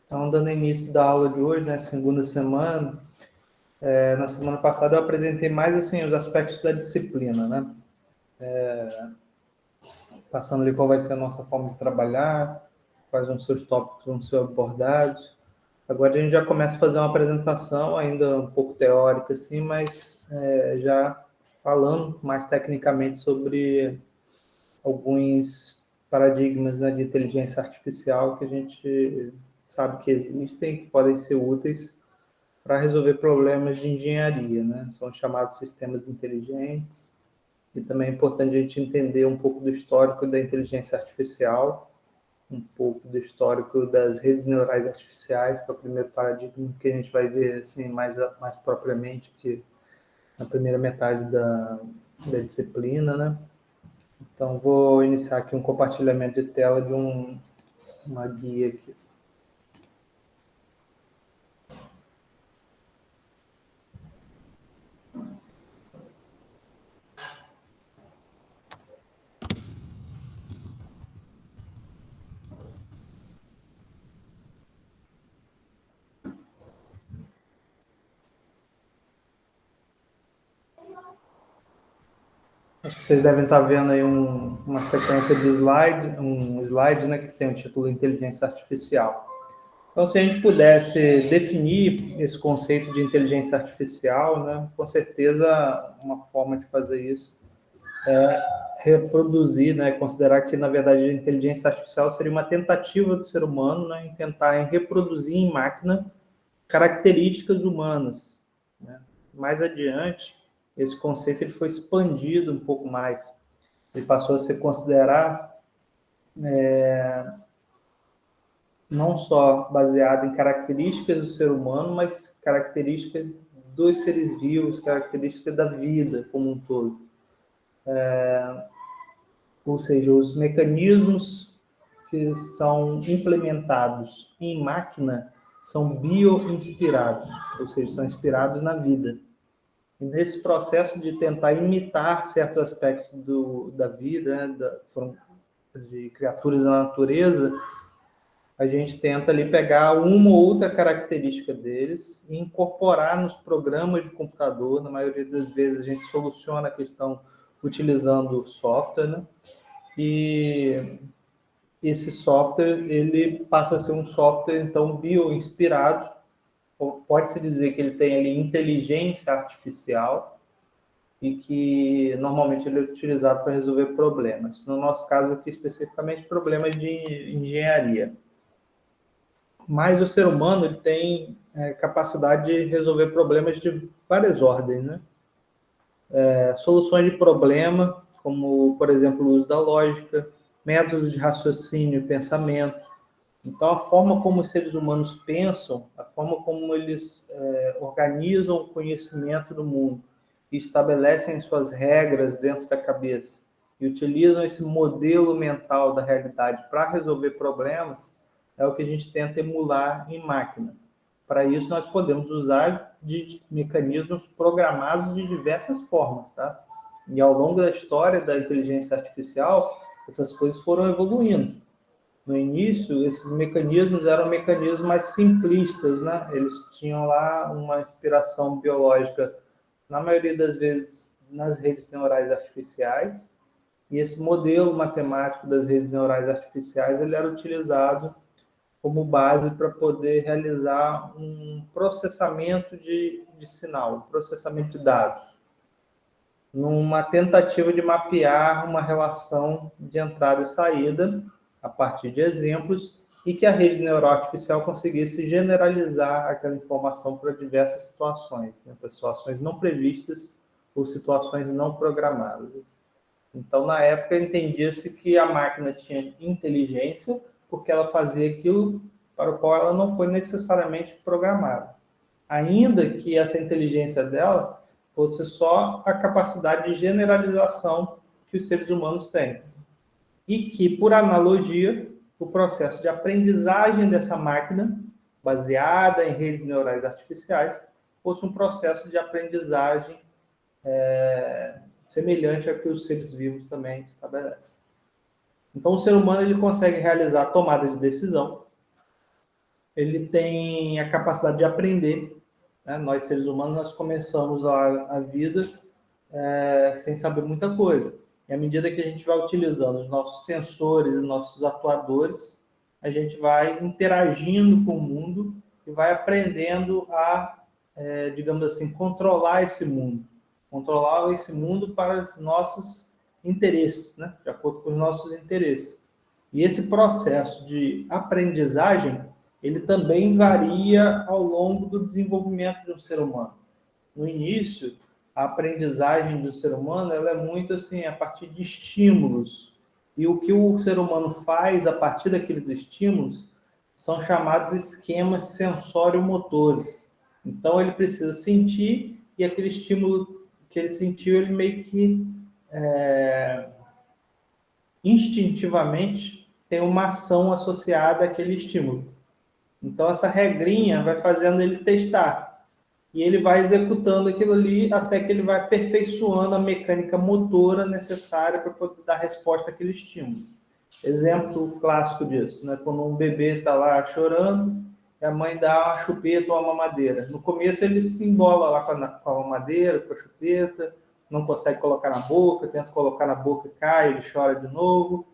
Então, dando início da aula de hoje, né, segunda semana, na semana passada eu apresentei mais assim os aspectos da disciplina, né? Passando ali qual vai ser a nossa forma de trabalhar, quais vão ser os tópicos que vão ser abordados. Agora a gente já começa a fazer uma apresentação, ainda um pouco teórica, assim, mas já falando mais tecnicamente sobre alguns paradigmas, né, de inteligência artificial que a gente sabe que existem, que podem ser úteis para resolver problemas de engenharia, né? São chamados sistemas inteligentes. E também é importante a gente entender um pouco do histórico da inteligência artificial, um pouco do histórico das redes neurais artificiais, que é o primeiro paradigma que a gente vai ver assim, mais propriamente, que na primeira metade da disciplina, né? Então, vou iniciar aqui um compartilhamento de tela de uma guia aqui. Acho que vocês devem estar vendo aí uma sequência de um slide, né, que tem o título Inteligência Artificial. Então, se a gente pudesse definir esse conceito de inteligência artificial, né, com certeza uma forma de fazer isso é reproduzir, né, considerar que, na verdade, a inteligência artificial seria uma tentativa do ser humano, né, em tentar reproduzir em máquina características humanas, né? Mais adiante, esse conceito ele foi expandido um pouco mais. Ele passou a ser considerar não só baseado em características do ser humano, mas características dos seres vivos, características da vida como um todo. Ou seja, os mecanismos que são implementados em máquina são bioinspirados, ou seja, são inspirados na vida. E nesse processo de tentar imitar certos aspectos da vida, né, de criaturas da natureza, a gente tenta ali pegar uma ou outra característica deles e incorporar nos programas de computador. Na maioria das vezes a gente soluciona a questão utilizando software, né? E esse software ele passa a ser um software então bio-inspirado. Pode-se dizer que ele tem ali inteligência artificial e que normalmente ele é utilizado para resolver problemas. No nosso caso aqui especificamente problemas de engenharia. Mas o ser humano ele tem capacidade de resolver problemas de várias ordens, né? Soluções de problema, como, por exemplo, o uso da lógica, métodos de raciocínio e pensamento. Então, a forma como os seres humanos pensam, a forma como eles organizam o conhecimento do mundo e estabelecem suas regras dentro da cabeça e utilizam esse modelo mental da realidade para resolver problemas, é o que a gente tenta emular em máquina. Para isso, nós podemos usar de mecanismos programados de diversas formas, tá? E ao longo da história da inteligência artificial, essas coisas foram evoluindo. No início, esses mecanismos eram mecanismos mais simplistas, né? Eles tinham lá uma inspiração biológica, na maioria das vezes, nas redes neurais artificiais, e esse modelo matemático das redes neurais artificiais ele era utilizado como base para poder realizar um processamento de sinal, um processamento de dados, numa tentativa de mapear uma relação de entrada e saída a partir de exemplos e que a rede neural artificial conseguisse generalizar aquela informação para diversas situações, né, para situações não previstas ou situações não programadas. Então, na época, entendia-se que a máquina tinha inteligência porque ela fazia aquilo para o qual ela não foi necessariamente programada. Ainda que essa inteligência dela fosse só a capacidade de generalização que os seres humanos têm. E que, por analogia, o processo de aprendizagem dessa máquina, baseada em redes neurais artificiais, fosse um processo de aprendizagem semelhante ao que os seres vivos também estabelecem. Então, o ser humano ele consegue realizar a tomada de decisão, ele tem a capacidade de aprender, né? Nós, seres humanos, nós começamos a vida sem saber muita coisa. E à medida que a gente vai utilizando os nossos sensores e nossos atuadores, a gente vai interagindo com o mundo e vai aprendendo a, digamos assim, controlar esse mundo para os nossos interesses, né? De acordo com os nossos interesses. E esse processo de aprendizagem, ele também varia ao longo do desenvolvimento de um ser humano. No início, a aprendizagem do ser humano, ela é muito assim, a partir de estímulos. E o que o ser humano faz a partir daqueles estímulos são chamados esquemas sensório-motores. Então, ele precisa sentir, e aquele estímulo que ele sentiu, ele meio que instintivamente tem uma ação associada àquele estímulo. Então, essa regrinha vai fazendo ele testar. E ele vai executando aquilo ali até que ele vai aperfeiçoando a mecânica motora necessária para poder dar resposta àquele estímulo. Exemplo clássico disso, né? Quando um bebê está lá chorando, e a mãe dá uma chupeta ou uma mamadeira. No começo ele se embola lá com a mamadeira, com a chupeta, não consegue colocar na boca, tenta colocar na boca e cai, ele chora de novo.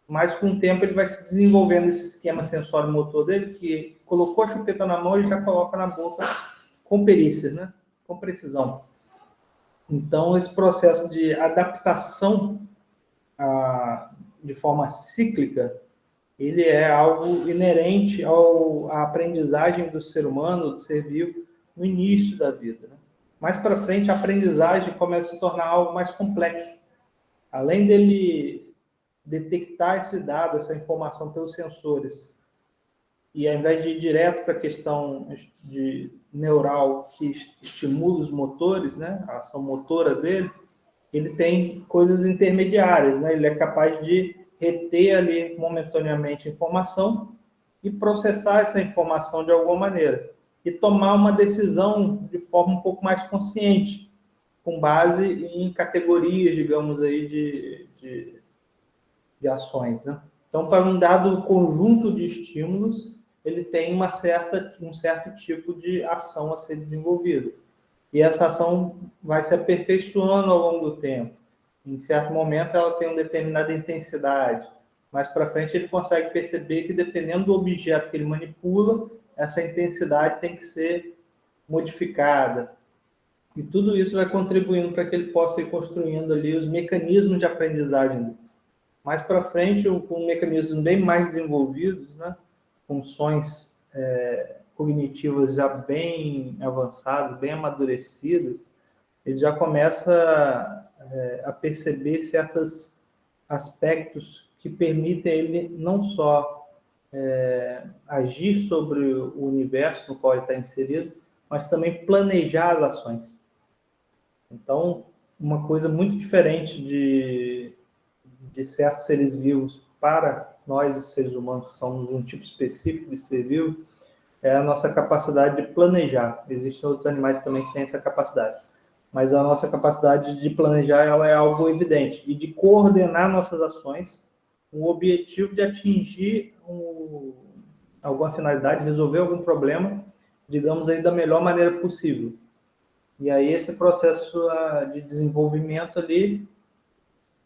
Mas com o tempo ele vai se desenvolvendo esse esquema sensório-motor dele, que colocou a chupeta na mão e já coloca na boca com perícia, né? Com precisão. Então, esse processo de adaptação de forma cíclica, ele é algo inerente à aprendizagem do ser humano, do ser vivo, no início da vida. Né? Mais para frente, a aprendizagem começa a se tornar algo mais complexo. Além dele detectar esse dado, essa informação pelos sensores, e ao invés de ir direto para a questão de neural que estimula os motores, né, a ação motora dele, ele tem coisas intermediárias, né? Ele é capaz de reter ali momentaneamente informação e processar essa informação de alguma maneira e tomar uma decisão de forma um pouco mais consciente, com base em categorias, digamos aí, de ações, né? Então, para um dado conjunto de estímulos, ele tem um certo tipo de ação a ser desenvolvida. E essa ação vai se aperfeiçoando ao longo do tempo. Em certo momento, ela tem uma determinada intensidade. Mais para frente, ele consegue perceber que, dependendo do objeto que ele manipula, essa intensidade tem que ser modificada. E tudo isso vai contribuindo para que ele possa ir construindo ali os mecanismos de aprendizagem dele. Mais para frente, com mecanismos bem mais desenvolvidos, né? Funções cognitivas já bem avançadas, bem amadurecidas, ele já começa a perceber certos aspectos que permitem ele não só agir sobre o universo no qual ele está inserido, mas também planejar as ações. Então, uma coisa muito diferente de certos seres vivos para nós, seres humanos, que somos um tipo específico de ser vivo, é a nossa capacidade de planejar. Existem outros animais também que têm essa capacidade. Mas a nossa capacidade de planejar, ela é algo evidente. E de coordenar nossas ações com o objetivo de atingir alguma finalidade, resolver algum problema, digamos aí, da melhor maneira possível. E aí esse processo de desenvolvimento ali,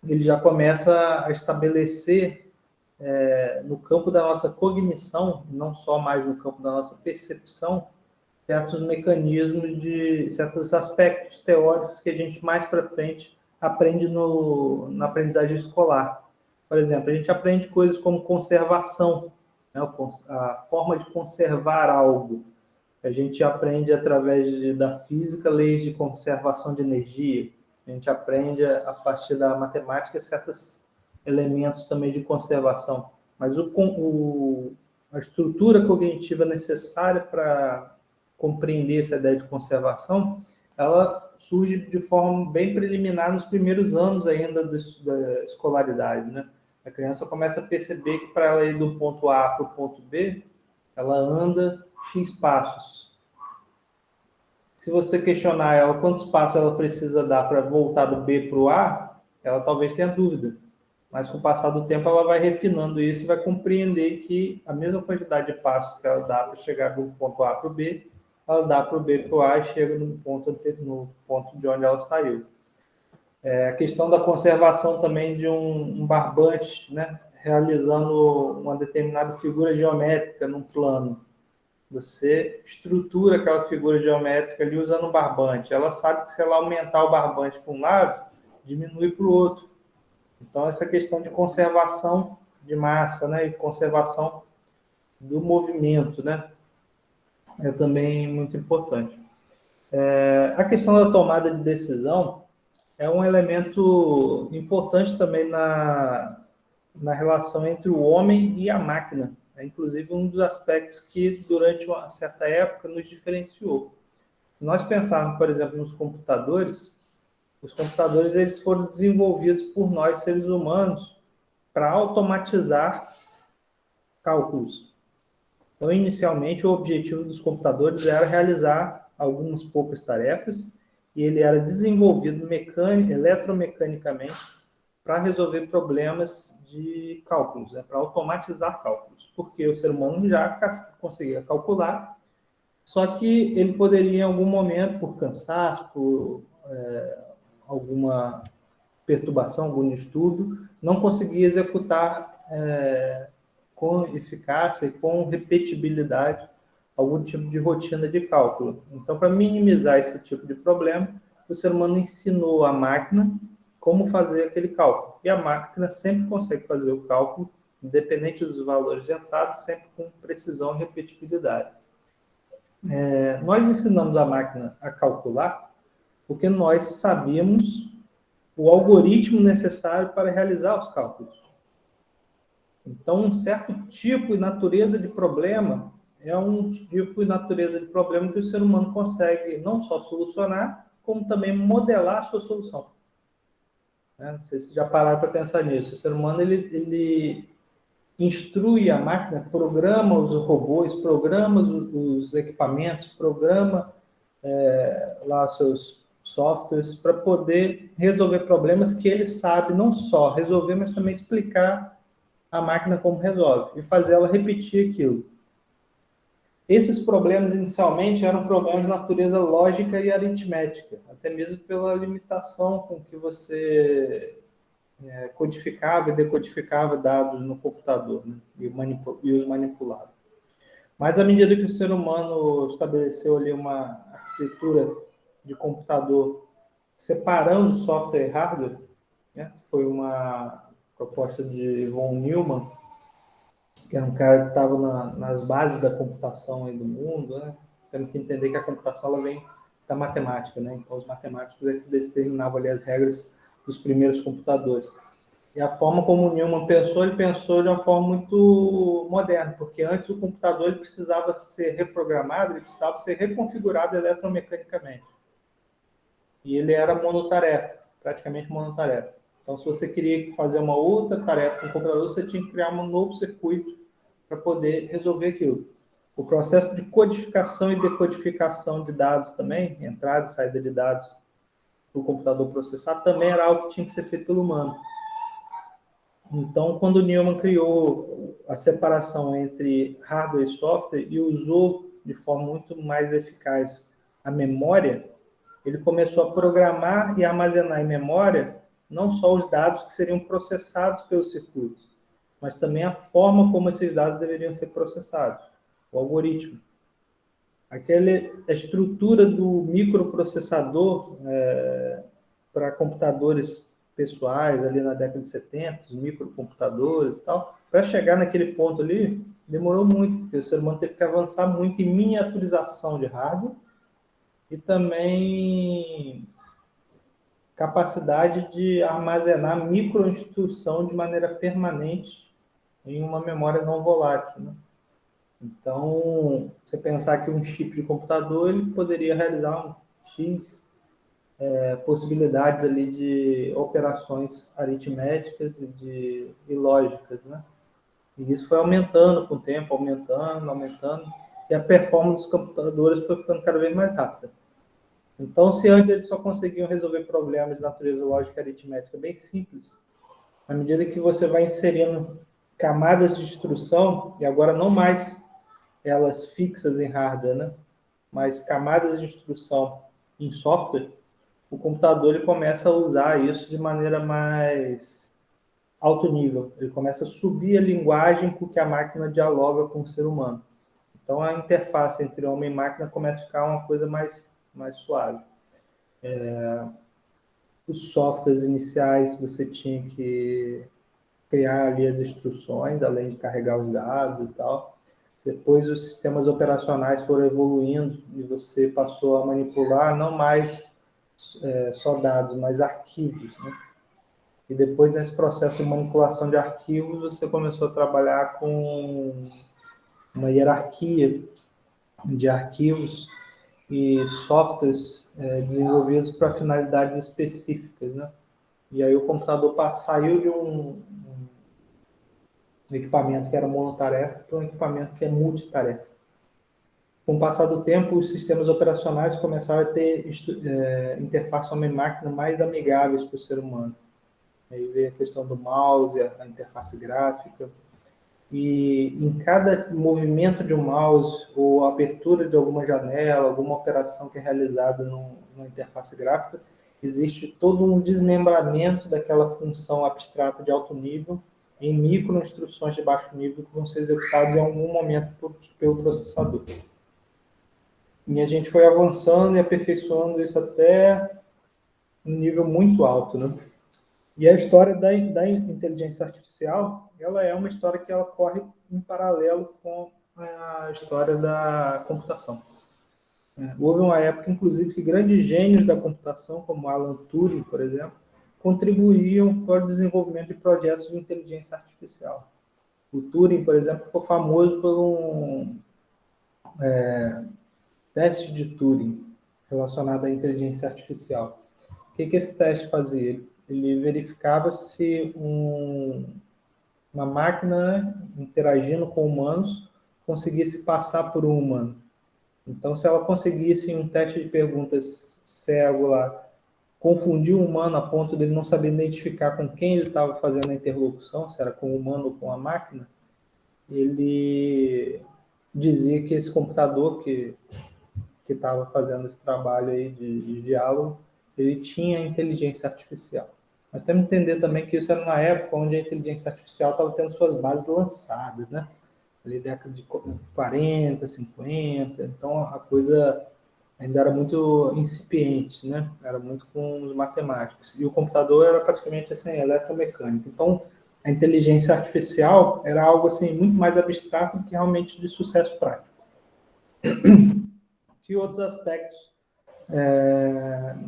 ele já começa a estabelecer no campo da nossa cognição, não só mais no campo da nossa percepção, certos mecanismos certos aspectos teóricos que a gente mais para frente aprende na aprendizagem escolar. Por exemplo, a gente aprende coisas como conservação, né? A forma de conservar algo. A gente aprende através da física leis de conservação de energia. A gente aprende a partir da matemática certos elementos também de conservação. Mas a estrutura cognitiva necessária para compreender essa ideia de conservação, ela surge de forma bem preliminar nos primeiros anos ainda da escolaridade, né? A criança começa a perceber que para ela ir do ponto A para o ponto B, ela anda X passos. Se você questionar ela quantos passos ela precisa dar para voltar do B para o A, ela talvez tenha dúvida. Mas com o passar do tempo ela vai refinando isso e vai compreender que a mesma quantidade de passos que ela dá para chegar do ponto A para o B, ela dá para o B para o A e chega no ponto de onde ela saiu. A questão da conservação também de um barbante, né, realizando uma determinada figura geométrica num plano. Você estrutura aquela figura geométrica ali usando um barbante. Ela sabe que se ela aumentar o barbante para um lado, diminui para o outro. Então, essa questão de conservação de massa, né, e conservação do movimento, né, é também muito importante. A questão da tomada de decisão é um elemento importante também na relação entre o homem e a máquina. É, inclusive, um dos aspectos que, durante uma certa época, nos diferenciou. Se nós pensarmos, por exemplo, nos computadores, os computadores eles foram desenvolvidos por nós, seres humanos, para automatizar cálculos. Então, inicialmente, o objetivo dos computadores era realizar algumas poucas tarefas e ele era desenvolvido eletromecanicamente para resolver problemas de cálculos, né, para automatizar cálculos, porque o ser humano já conseguia calcular, só que ele poderia, em algum momento, por cansaço, por alguma perturbação, algum distúrbio, não conseguir executar com eficácia e com repetibilidade algum tipo de rotina de cálculo. Então, para minimizar esse tipo de problema, o ser humano ensinou à máquina como fazer aquele cálculo. E a máquina sempre consegue fazer o cálculo, independente dos valores entrados, sempre com precisão e repetibilidade. Nós ensinamos a máquina a calcular porque nós sabíamos o algoritmo necessário para realizar os cálculos. Então, um certo tipo e natureza de problema é um tipo e natureza de problema que o ser humano consegue não só solucionar, como também modelar a sua solução. Não sei se já pararam para pensar nisso. O ser humano ele instrui a máquina, programa os robôs, programa os equipamentos, programa lá os seus softwares para poder resolver problemas que ele sabe não só resolver, mas também explicar a máquina como resolve e fazer ela repetir aquilo. Esses problemas inicialmente eram problemas de natureza lógica e aritmética, até mesmo pela limitação com que você codificava e decodificava dados no computador, né, e os manipulava. Mas à medida que o ser humano estabeleceu ali uma arquitetura de computador separando software e hardware, né, foi uma proposta de von Neumann, que era um cara que estava nas bases da computação aí do mundo, né? Temos que entender que a computação ela vem da matemática, né? Então os matemáticos é que determinavam ali as regras dos primeiros computadores. E a forma como o Neumann pensou, ele pensou de uma forma muito moderna, porque antes o computador ele precisava ser reprogramado, ele precisava ser reconfigurado eletromecanicamente. E ele era monotarefa, praticamente monotarefa. Então, se você queria fazer uma outra tarefa com o computador, você tinha que criar um novo circuito para poder resolver aquilo. O processo de codificação e decodificação de dados também, entrada e saída de dados para o computador processar, também era algo que tinha que ser feito pelo humano. Então, quando o Neumann criou a separação entre hardware e software e usou de forma muito mais eficaz a memória, ele começou a programar e armazenar em memória não só os dados que seriam processados pelos circuitos, mas também a forma como esses dados deveriam ser processados, o algoritmo. A estrutura do microprocessador para computadores pessoais, ali na década de 70, os microcomputadores e tal, para chegar naquele ponto ali, demorou muito, porque o ser humano teve que avançar muito em miniaturização de hardware e também capacidade de armazenar microinstrução de maneira permanente em uma memória não volátil, né? Então, você pensar que um chip de computador ele poderia realizar um X possibilidades ali de operações aritméticas e lógicas, né? E isso foi aumentando com o tempo, aumentando, e a performance dos computadores foi ficando cada vez mais rápida. Então, se antes eles só conseguiam resolver problemas de natureza lógica e aritmética bem simples, À medida que você vai inserindo camadas de instrução, e agora não mais elas fixas em hardware, né? Mas camadas de instrução em software, o computador ele começa a usar isso de maneira mais alto nível. Ele começa a subir a linguagem com que a máquina dialoga com o ser humano. Então, a interface entre homem e máquina começa a ficar uma coisa mais suave. Os softwares iniciais, você tinha que criar ali as instruções, além de carregar os dados e tal. Depois, os sistemas operacionais foram evoluindo e você passou a manipular não mais só dados, mas arquivos, né? E depois, nesse processo de manipulação de arquivos, você começou a trabalhar com uma hierarquia de arquivos e softwares desenvolvidos para finalidades específicas, né? E aí o computador saiu de um equipamento que era monotarefa para um equipamento que é multitarefa. Com o passar do tempo, os sistemas operacionais começaram a ter interface homem-máquina mais amigáveis para o ser humano. Aí veio a questão do mouse, a interface gráfica, e em cada movimento de um mouse ou abertura de alguma janela, alguma operação que é realizada numa interface gráfica, existe todo um desmembramento daquela função abstrata de alto nível em microinstruções de baixo nível que vão ser executadas em algum momento pelo processador. E a gente foi avançando e aperfeiçoando isso até um nível muito alto, né? E a história da inteligência artificial, ela é uma história que ela corre em paralelo com a história da computação. Houve uma época, inclusive, que grandes gênios da computação, como Alan Turing, por exemplo, contribuíam para o desenvolvimento de projetos de inteligência artificial. O Turing, por exemplo, ficou famoso por um teste de Turing relacionado à inteligência artificial. O que esse teste fazia? Ele verificava se uma máquina interagindo com humanos conseguisse passar por um humano. Então, se ela conseguisse, em um teste de perguntas cego lá, confundir o humano a ponto de ele não saber identificar com quem ele estava fazendo a interlocução, se era com o humano ou com a máquina, ele dizia que esse computador que estava fazendo esse trabalho aí de diálogo, ele tinha inteligência artificial. Mas temos que entender também que isso era uma época onde a inteligência artificial estava tendo suas bases lançadas, né? Ali década de 40, 50, então a coisa ainda era muito incipiente, né? Era muito com os matemáticos. E o computador era praticamente assim, eletromecânico. Então, a inteligência artificial era algo assim muito mais abstrato do que realmente de sucesso prático. Que outros aspectos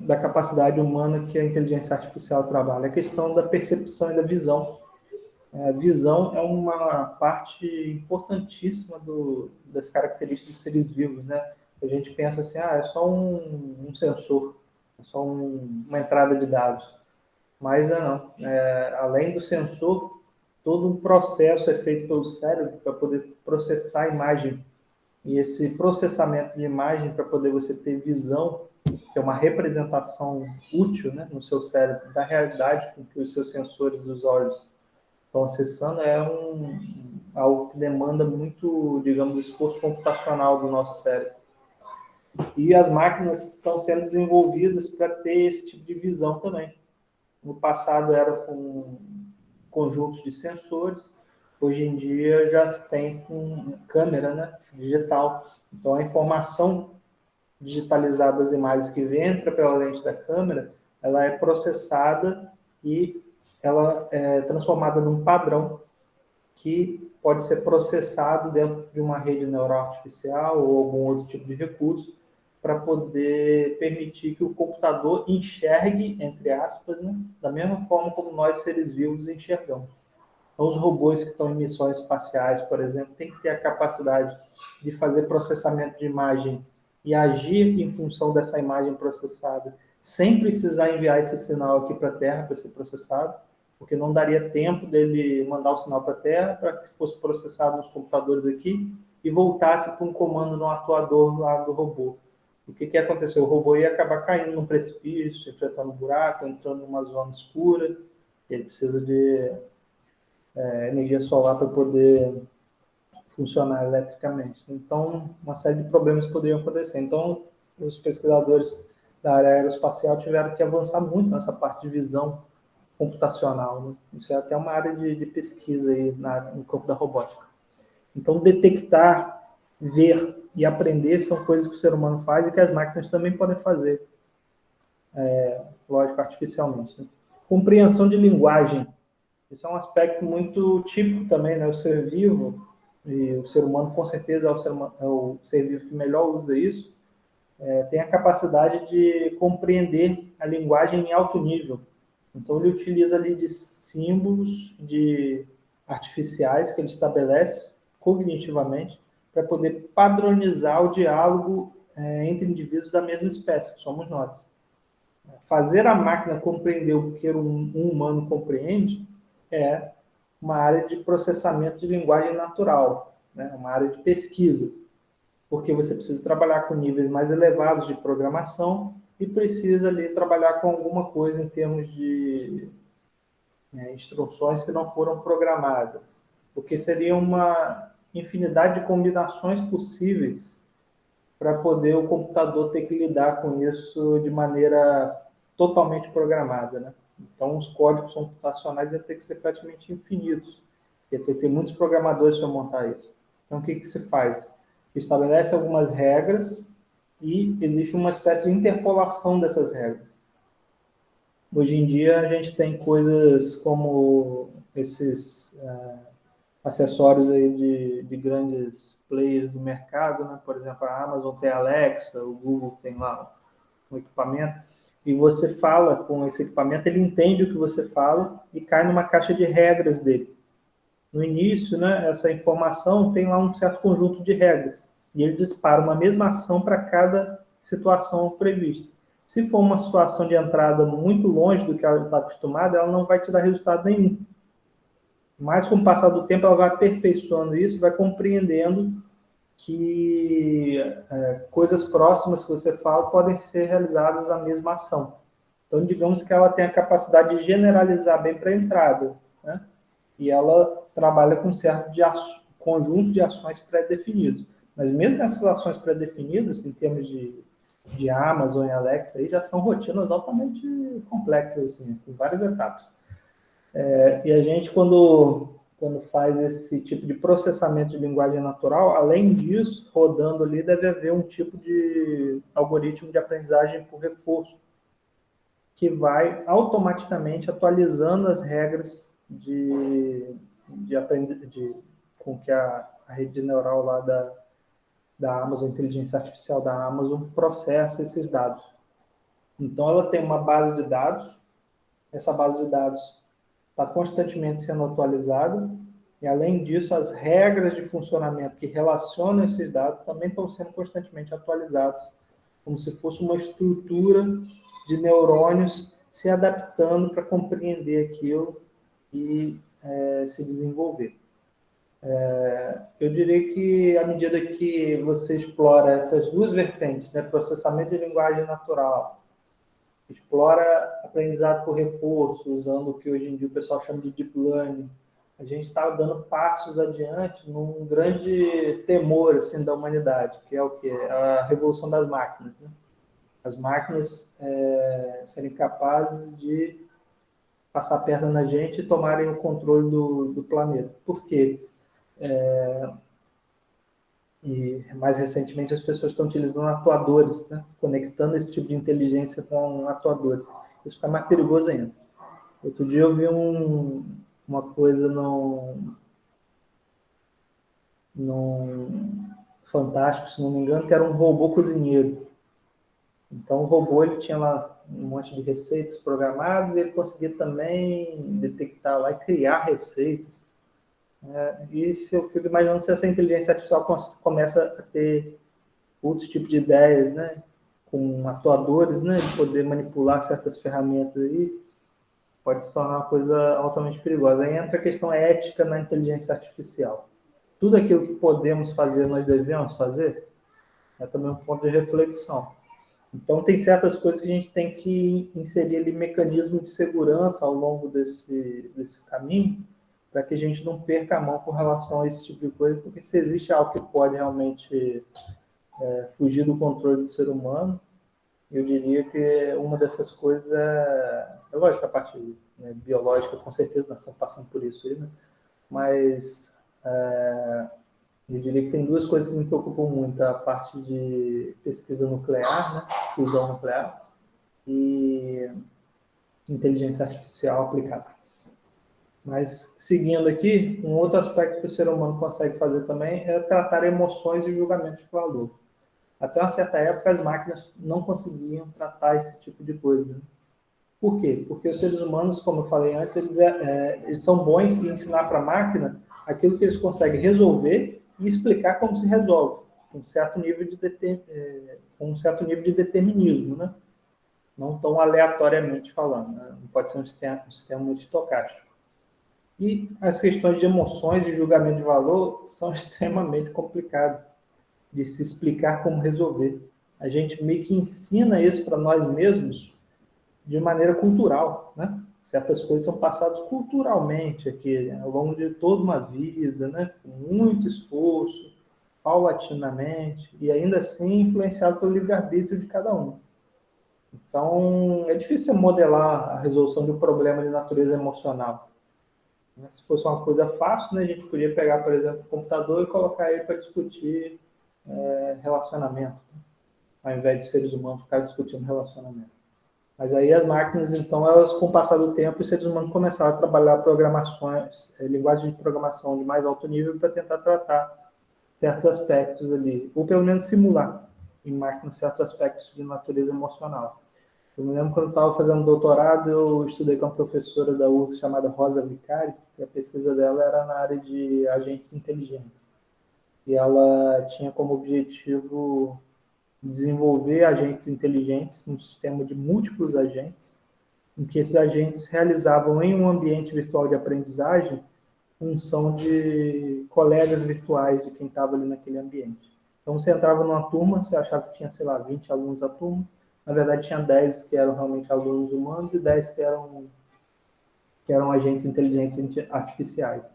da capacidade humana que a inteligência artificial trabalha? A questão da percepção e da visão. A visão é uma parte importantíssima das características de seres vivos, né? A gente pensa assim, é só um sensor, é só uma entrada de dados. Mas não. Além do sensor, todo um processo é feito pelo cérebro para poder processar a imagem. E esse processamento de imagem, para poder você ter visão, ter uma representação útil, né, no seu cérebro da realidade com que os seus sensores dos olhos estão acessando, algo que demanda muito, digamos, esforço computacional do nosso cérebro. E as máquinas estão sendo desenvolvidas para ter esse tipo de visão também. No passado era com conjuntos de sensores, hoje em dia já se tem com câmera, né, digital. Então a informação digitalizada das imagens que entra pela lente da câmera, ela é processada e ela é transformada num padrão que pode ser processado dentro de uma rede neural artificial ou algum outro tipo de recurso para poder permitir que o computador enxergue, entre aspas, né, da mesma forma como nós, seres vivos, enxergamos. Então, os robôs que estão em missões espaciais, por exemplo, têm que ter a capacidade de fazer processamento de imagem e agir em função dessa imagem processada, sem precisar enviar esse sinal aqui para a Terra para ser processado, porque não daria tempo dele mandar o sinal para a Terra para que fosse processado nos computadores aqui e voltasse para um comando no atuador lá do robô. O que aconteceu? O robô ia acabar caindo num precipício, enfrentando um buraco, entrando numa zona escura, Ele precisa de energia solar para poder funcionar eletricamente. Então, uma série de problemas poderiam acontecer. Então, os pesquisadores da área aeroespacial tiveram que avançar muito nessa parte de visão computacional. Né? Isso é até uma área de pesquisa aí no campo da robótica. Então, detectar, ver e aprender são coisas que o ser humano faz e que as máquinas também podem fazer, lógico, artificialmente. Né? Compreensão de linguagem. Isso é um aspecto muito típico também, né? O ser vivo, e o ser humano com certeza é o ser vivo que melhor usa isso, tem a capacidade de compreender a linguagem em alto nível. Então, ele utiliza ali de símbolos artificiais que ele estabelece cognitivamente para poder padronizar o diálogo entre indivíduos da mesma espécie, que somos nós. Fazer a máquina compreender o que um humano compreende é uma área de processamento de linguagem natural, né? Uma área de pesquisa, porque você precisa trabalhar com níveis mais elevados de programação e precisa ali trabalhar com alguma coisa em termos de instruções que não foram programadas, porque seria uma infinidade de combinações possíveis para poder o computador ter que lidar com isso de maneira totalmente programada, né? Então, os códigos computacionais iam ter que ser praticamente infinitos. Ia ter que ter muitos programadores para montar isso. Então, o que se faz? Estabelece algumas regras e existe uma espécie de interpolação dessas regras. Hoje em dia, a gente tem coisas como esses acessórios aí de grandes players do mercado, né? Por exemplo, a Amazon tem a Alexa, o Google tem lá um equipamento, e você fala com esse equipamento, ele entende o que você fala e cai numa caixa de regras dele. No início, né, essa informação tem lá um certo conjunto de regras, e ele dispara uma mesma ação para cada situação prevista. Se for uma situação de entrada muito longe do que ela está acostumada, ela não vai te dar resultado nenhum. Mas, com o passar do tempo, ela vai aperfeiçoando isso, vai compreendendo que coisas próximas que você fala podem ser realizadas a mesma ação. Então, digamos que ela tem a capacidade de generalizar bem para a entrada, né? E ela trabalha com um certo conjunto de ações pré-definidos. Mas mesmo essas ações pré-definidas, em termos de Amazon e Alexa, aí já são rotinas altamente complexas, assim, com várias etapas. E a gente, quando faz esse tipo de processamento de linguagem natural, além disso, rodando ali, deve haver um tipo de algoritmo de aprendizagem por reforço, que vai automaticamente atualizando as regras com que a rede neural lá da Amazon, a inteligência artificial da Amazon, processa esses dados. Então, ela tem uma base de dados, essa base de dados está constantemente sendo atualizada, e além disso, as regras de funcionamento que relacionam esses dados também estão sendo constantemente atualizadas, como se fosse uma estrutura de neurônios se adaptando para compreender aquilo e se desenvolver. Eu diria que, à medida que você explora essas duas vertentes, né, processamento de linguagem natural, explora aprendizado por reforço, usando o que hoje em dia o pessoal chama de deep learning, a gente está dando passos adiante num grande temor assim, da humanidade, que é o quê? A revolução das máquinas. Né? As máquinas serem capazes de passar a perna na gente e tomarem o controle do planeta. Por quê? E mais recentemente as pessoas estão utilizando atuadores, né? Conectando esse tipo de inteligência com atuadores. Isso fica mais perigoso ainda. Outro dia eu vi uma coisa num Fantástico, se não me engano, que era um robô cozinheiro. Então o robô ele tinha lá um monte de receitas programadas e ele conseguia também detectar lá e criar receitas. E se eu fico imaginando se essa inteligência artificial começa a ter outros tipos de ideias, né? Com atuadores, né? De poder manipular certas ferramentas aí, pode se tornar uma coisa altamente perigosa. Aí entra a questão ética na inteligência artificial. Tudo aquilo que podemos fazer, nós devemos fazer, é também um ponto de reflexão. Então, tem certas coisas que a gente tem que inserir ali mecanismo de segurança ao longo desse caminho, para que a gente não perca a mão com relação a esse tipo de coisa, porque se existe algo que pode realmente fugir do controle do ser humano, eu diria que uma dessas coisas é lógico, a parte, né, biológica, com certeza nós estamos passando por isso aí, né? Mas eu diria que tem duas coisas que me preocupam muito: a parte de pesquisa nuclear, né, fusão nuclear, e inteligência artificial aplicada. Mas, seguindo aqui, um outro aspecto que o ser humano consegue fazer também é tratar emoções e julgamento de valor. Até uma certa época, as máquinas não conseguiam tratar esse tipo de coisa, né? Por quê? Porque os seres humanos, como eu falei antes, eles são bons em ensinar para a máquina aquilo que eles conseguem resolver e explicar como se resolve, com um certo nível de determinismo, né? Não tão aleatoriamente falando, né? Não pode ser um sistema muito estocástico. E as questões de emoções e julgamento de valor são extremamente complicadas de se explicar como resolver. A gente meio que ensina isso para nós mesmos de maneira cultural, né? Certas coisas são passadas culturalmente aqui, ao longo de toda uma vida, né? Com muito esforço, paulatinamente, e ainda assim influenciado pelo livre-arbítrio de cada um. Então, é difícil modelar a resolução de um problema de natureza emocional. Se fosse uma coisa fácil, né, a gente podia pegar, por exemplo, o computador e colocar ele para discutir relacionamento, né? Ao invés de seres humanos ficarem discutindo relacionamento. Mas aí as máquinas, então, elas, com o passar do tempo, os seres humanos começaram a trabalhar programações, linguagem de programação de mais alto nível para tentar tratar certos aspectos ali, ou pelo menos simular em máquinas certos aspectos de natureza emocional. Eu me lembro quando eu estava fazendo doutorado, eu estudei com uma professora da URGS chamada Rosa Vicari, e a pesquisa dela era na área de agentes inteligentes. E ela tinha como objetivo desenvolver agentes inteligentes num sistema de múltiplos agentes, em que esses agentes realizavam em um ambiente virtual de aprendizagem função de colegas virtuais de quem estava ali naquele ambiente. Então, você entrava numa turma, você achava que tinha, sei lá, 20 alunos a turma, na verdade tinha 10 que eram realmente alunos humanos e 10 que eram agentes inteligentes artificiais.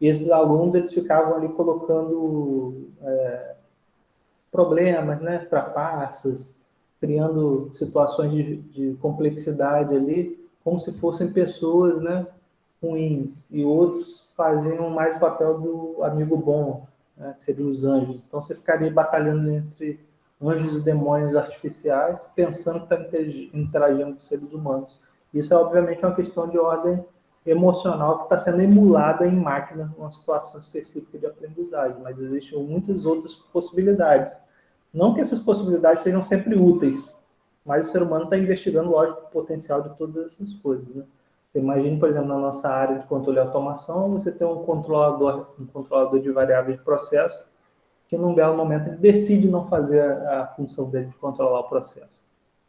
E esses alunos, eles ficavam ali colocando problemas, né, trapaças, criando situações de complexidade ali, como se fossem pessoas, né, ruins, e outros faziam mais o papel do amigo bom, né, que seriam os anjos. Então você ficaria batalhando entre anjos e demônios artificiais, pensando que está interagindo com seres humanos. Isso é, obviamente, uma questão de ordem emocional que está sendo emulada em máquina numa situação específica de aprendizagem, mas existem muitas outras possibilidades. Não que essas possibilidades sejam sempre úteis, mas o ser humano está investigando, lógico, o potencial de todas essas coisas, né? Imagine, por exemplo, na nossa área de controle e automação, você tem um controlador de variáveis de processo, que num belo momento ele decide não fazer a função dele de controlar o processo.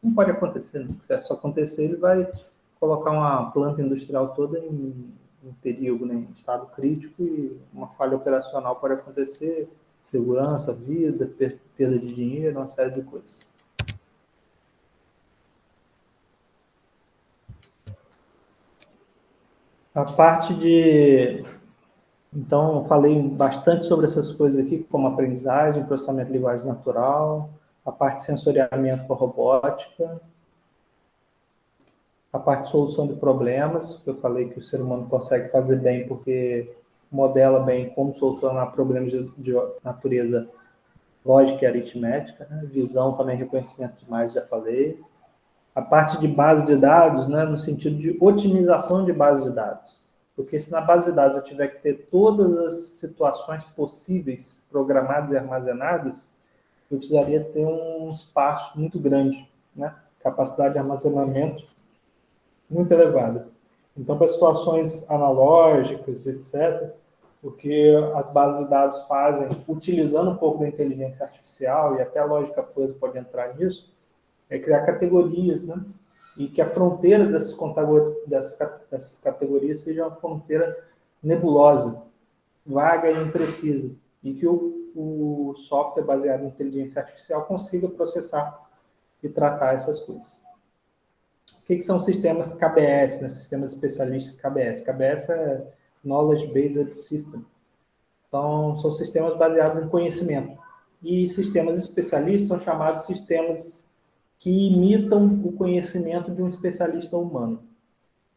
Não pode acontecer, né? Se isso acontecer, ele vai colocar uma planta industrial toda em perigo, né? Em estado crítico, e uma falha operacional pode acontecer, segurança, vida, perda de dinheiro, uma série de coisas. A parte de... Então, falei bastante sobre essas coisas aqui, como aprendizagem, processamento de linguagem natural, a parte de sensoriamento com a robótica, a parte de solução de problemas, que eu falei que o ser humano consegue fazer bem porque modela bem como solucionar problemas de natureza lógica e aritmética, né? Visão também, reconhecimento de imagens, já falei. A parte de base de dados, né, no sentido de otimização de base de dados. Porque se na base de dados eu tiver que ter todas as situações possíveis programadas e armazenadas, eu precisaria ter um espaço muito grande, né? Capacidade de armazenamento muito elevada. Então, para situações analógicas, etc., o que as bases de dados fazem, utilizando um pouco da inteligência artificial, e até a lógica fuzzy pode entrar nisso, é criar categorias, né? E que a fronteira dessas categorias seja uma fronteira nebulosa, vaga e imprecisa, e que o software baseado em inteligência artificial consiga processar e tratar essas coisas. O que são sistemas KBS, né? Sistemas especialistas KBS? KBS é Knowledge Based System. Então, são sistemas baseados em conhecimento. E sistemas especialistas são chamados sistemas que imitam o conhecimento de um especialista humano.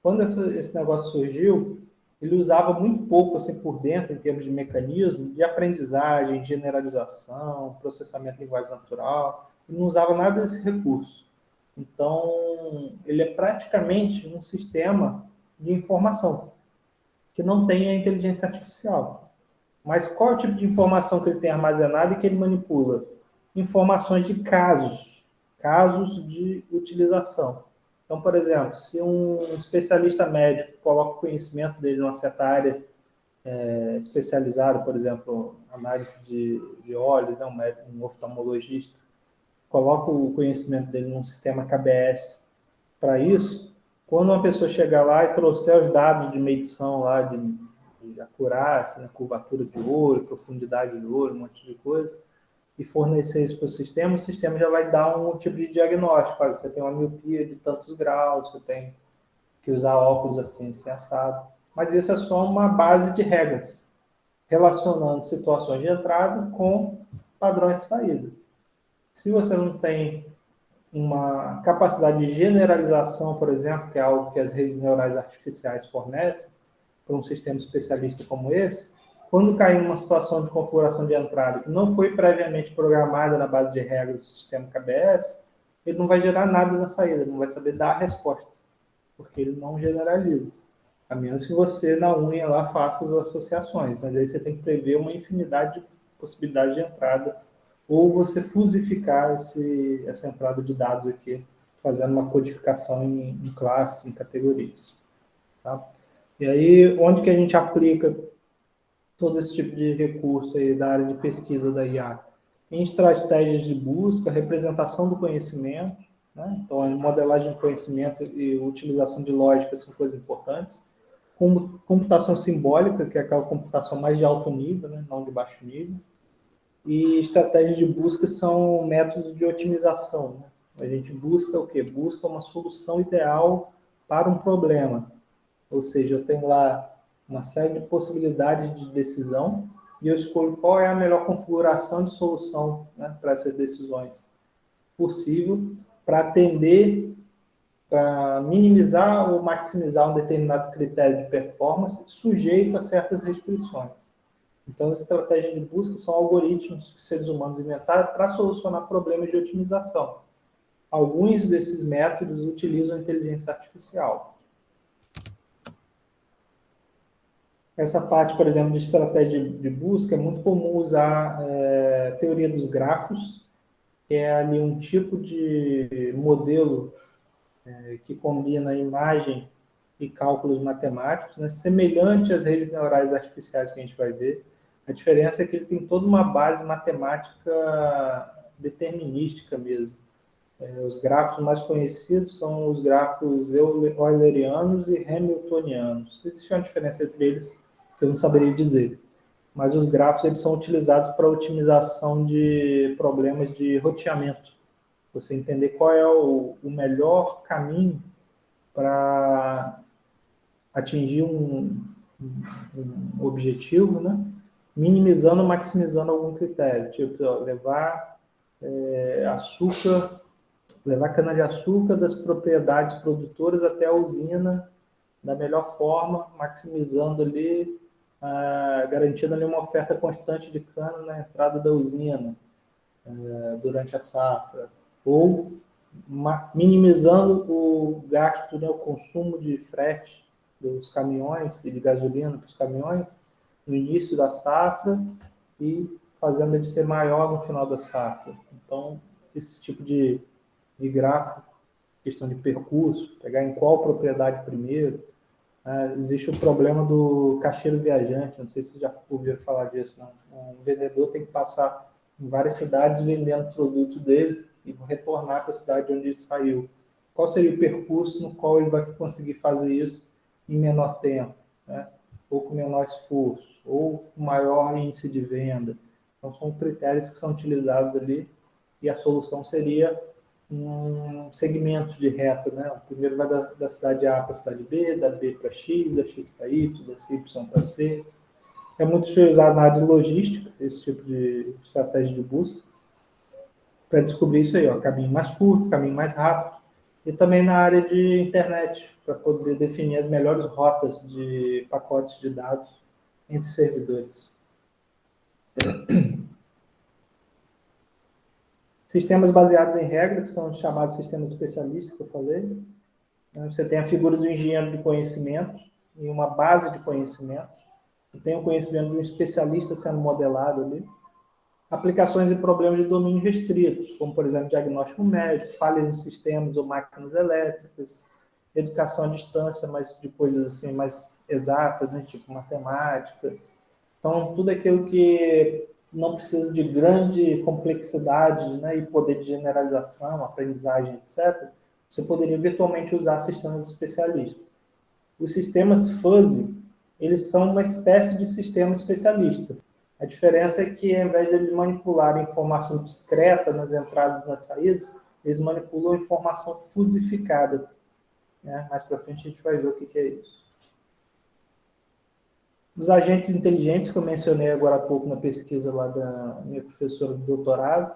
Quando esse negócio surgiu, ele usava muito pouco assim por dentro, em termos de mecanismo, de aprendizagem, generalização, processamento de linguagem natural. Ele não usava nada desse recurso. Então, ele é praticamente um sistema de informação, que não tem a inteligência artificial. Mas qual é o tipo de informação que ele tem armazenado e que ele manipula? Informações de casos de utilização. Então, por exemplo, se um especialista médico coloca o conhecimento dele numa certa área especializada, por exemplo, análise de olhos, né, um oftalmologista, coloca o conhecimento dele num sistema KBS para isso, quando uma pessoa chegar lá e trouxer os dados de medição lá de acurácia, né, curvatura de olho, profundidade do olho, um monte de coisa, e fornecer isso para o sistema já vai dar um tipo de diagnóstico. Olha, você tem uma miopia de tantos graus, você tem que usar óculos assim, assado. Mas isso é só uma base de regras, relacionando situações de entrada com padrões de saída. Se você não tem uma capacidade de generalização, por exemplo, que é algo que as redes neurais artificiais fornecem para um sistema especialista como esse, quando cair numa situação de configuração de entrada que não foi previamente programada na base de regras do sistema KBS, ele não vai gerar nada na saída, ele não vai saber dar a resposta, porque ele não generaliza. A menos que você, na unha, lá, faça as associações, mas aí você tem que prever uma infinidade de possibilidades de entrada, ou você fusificar essa entrada de dados aqui, fazendo uma codificação em classes, em categorias. Tá? E aí, onde que a gente aplica todo esse tipo de recurso aí da área de pesquisa da IA? Em estratégias de busca, representação do conhecimento, né? Então, a modelagem de conhecimento e utilização de lógica são coisas importantes. Computação simbólica, que é aquela computação mais de alto nível, né? Não de baixo nível. E estratégias de busca são métodos de otimização, né? A gente busca o quê? Busca uma solução ideal para um problema. Ou seja, eu tenho lá uma série de possibilidades de decisão e eu escolho qual é a melhor configuração de solução, né, para essas decisões possível, para atender, para minimizar ou maximizar um determinado critério de performance sujeito a certas restrições. Então, as estratégias de busca são algoritmos que seres humanos inventaram para solucionar problemas de otimização. Alguns desses métodos utilizam a inteligência artificial. Essa parte, por exemplo, de estratégia de busca, é muito comum usar teoria dos grafos, que é ali um tipo de modelo que combina imagem e cálculos matemáticos, né, semelhante às redes neurais artificiais que a gente vai ver. A diferença é que ele tem toda uma base matemática determinística mesmo. Os grafos mais conhecidos são os grafos eulerianos e hamiltonianos. Existe uma diferença entre eles que eu não saberia dizer. Mas os grafos eles são utilizados para otimização de problemas de roteamento. Você entender qual é o melhor caminho para atingir um objetivo, né? Minimizando ou maximizando algum critério. Tipo, levar cana-de-açúcar das propriedades produtoras até a usina da melhor forma, maximizando ali, garantindo ali uma oferta constante de cana na entrada da usina durante a safra, ou minimizando o gasto, né, o consumo de frete dos caminhões e de gasolina para os caminhões no início da safra e fazendo ele ser maior no final da safra. Então, esse tipo de gráfico, questão de percurso, pegar em qual propriedade primeiro. Existe o problema do caixeiro viajante, não sei se você já ouviu falar disso, não. Um vendedor tem que passar em várias cidades vendendo o produto dele e retornar para a cidade onde ele saiu. Qual seria o percurso no qual ele vai conseguir fazer isso em menor tempo, né? Ou com menor esforço, ou com maior índice de venda? Então, são critérios que são utilizados ali e a solução seria um segmento de reta, né? O primeiro vai da cidade A para a cidade B, da B para X, da X para Y, da Y para C. É muito utilizado na área de logística, esse tipo de estratégia de busca, para descobrir isso aí, ó, caminho mais curto, caminho mais rápido, e também na área de internet, para poder definir as melhores rotas de pacotes de dados entre servidores. Sistemas baseados em regra, que são chamados sistemas especialistas, que eu falei. Você tem a figura do engenheiro de conhecimento e uma base de conhecimento. Você tem o conhecimento de um especialista sendo modelado ali. Aplicações e problemas de domínio restritos, como, por exemplo, diagnóstico médico, falhas em sistemas ou máquinas elétricas, educação à distância, mas de coisas assim mais exatas, né, tipo matemática. Então, tudo aquilo que não precisa de grande complexidade, né, e poder de generalização, aprendizagem, etc., você poderia virtualmente usar sistemas especialistas. Os sistemas fuzzy, eles são uma espécie de sistema especialista. A diferença é que, ao invés de eles manipularem informação discreta nas entradas e nas saídas, eles manipulam informação fusificada. Né? Mais para frente a gente vai ver o que é isso. Os agentes inteligentes, que eu mencionei agora há pouco na pesquisa lá da minha professora do doutorado,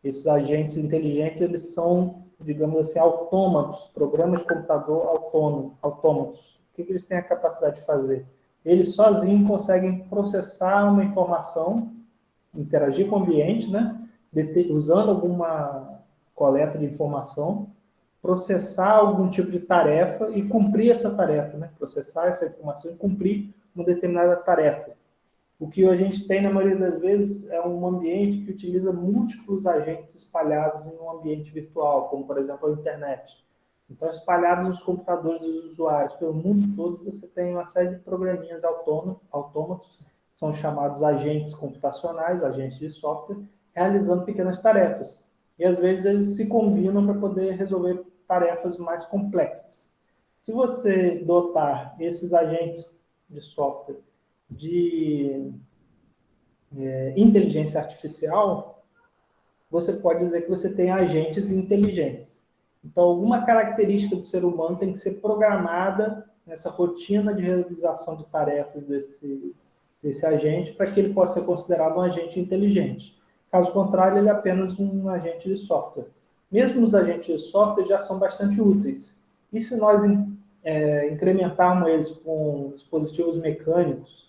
esses agentes inteligentes, eles são, digamos assim, autômatos, programas de computador autômatos. O que eles têm a capacidade de fazer? Eles sozinhos conseguem processar uma informação, interagir com o ambiente, né? Usando alguma coleta de informação, processar algum tipo de tarefa e cumprir essa tarefa, né? Processar essa informação e cumprir uma determinada tarefa. O que a gente tem, na maioria das vezes, é um ambiente que utiliza múltiplos agentes espalhados em um ambiente virtual, como, por exemplo, a internet. Então, espalhados nos computadores dos usuários pelo mundo todo, você tem uma série de programinhas autômatos, são chamados agentes computacionais, agentes de software, realizando pequenas tarefas. E, às vezes, eles se combinam para poder resolver tarefas mais complexas. Se você dotar esses agentes de software de inteligência artificial, você pode dizer que você tem agentes inteligentes. Então, alguma característica do ser humano tem que ser programada nessa rotina de realização de tarefas desse agente para que ele possa ser considerado um agente inteligente. Caso contrário, ele é apenas um agente de software. Mesmo os agentes de software já são bastante úteis. E se nós incrementarmos eles com dispositivos mecânicos,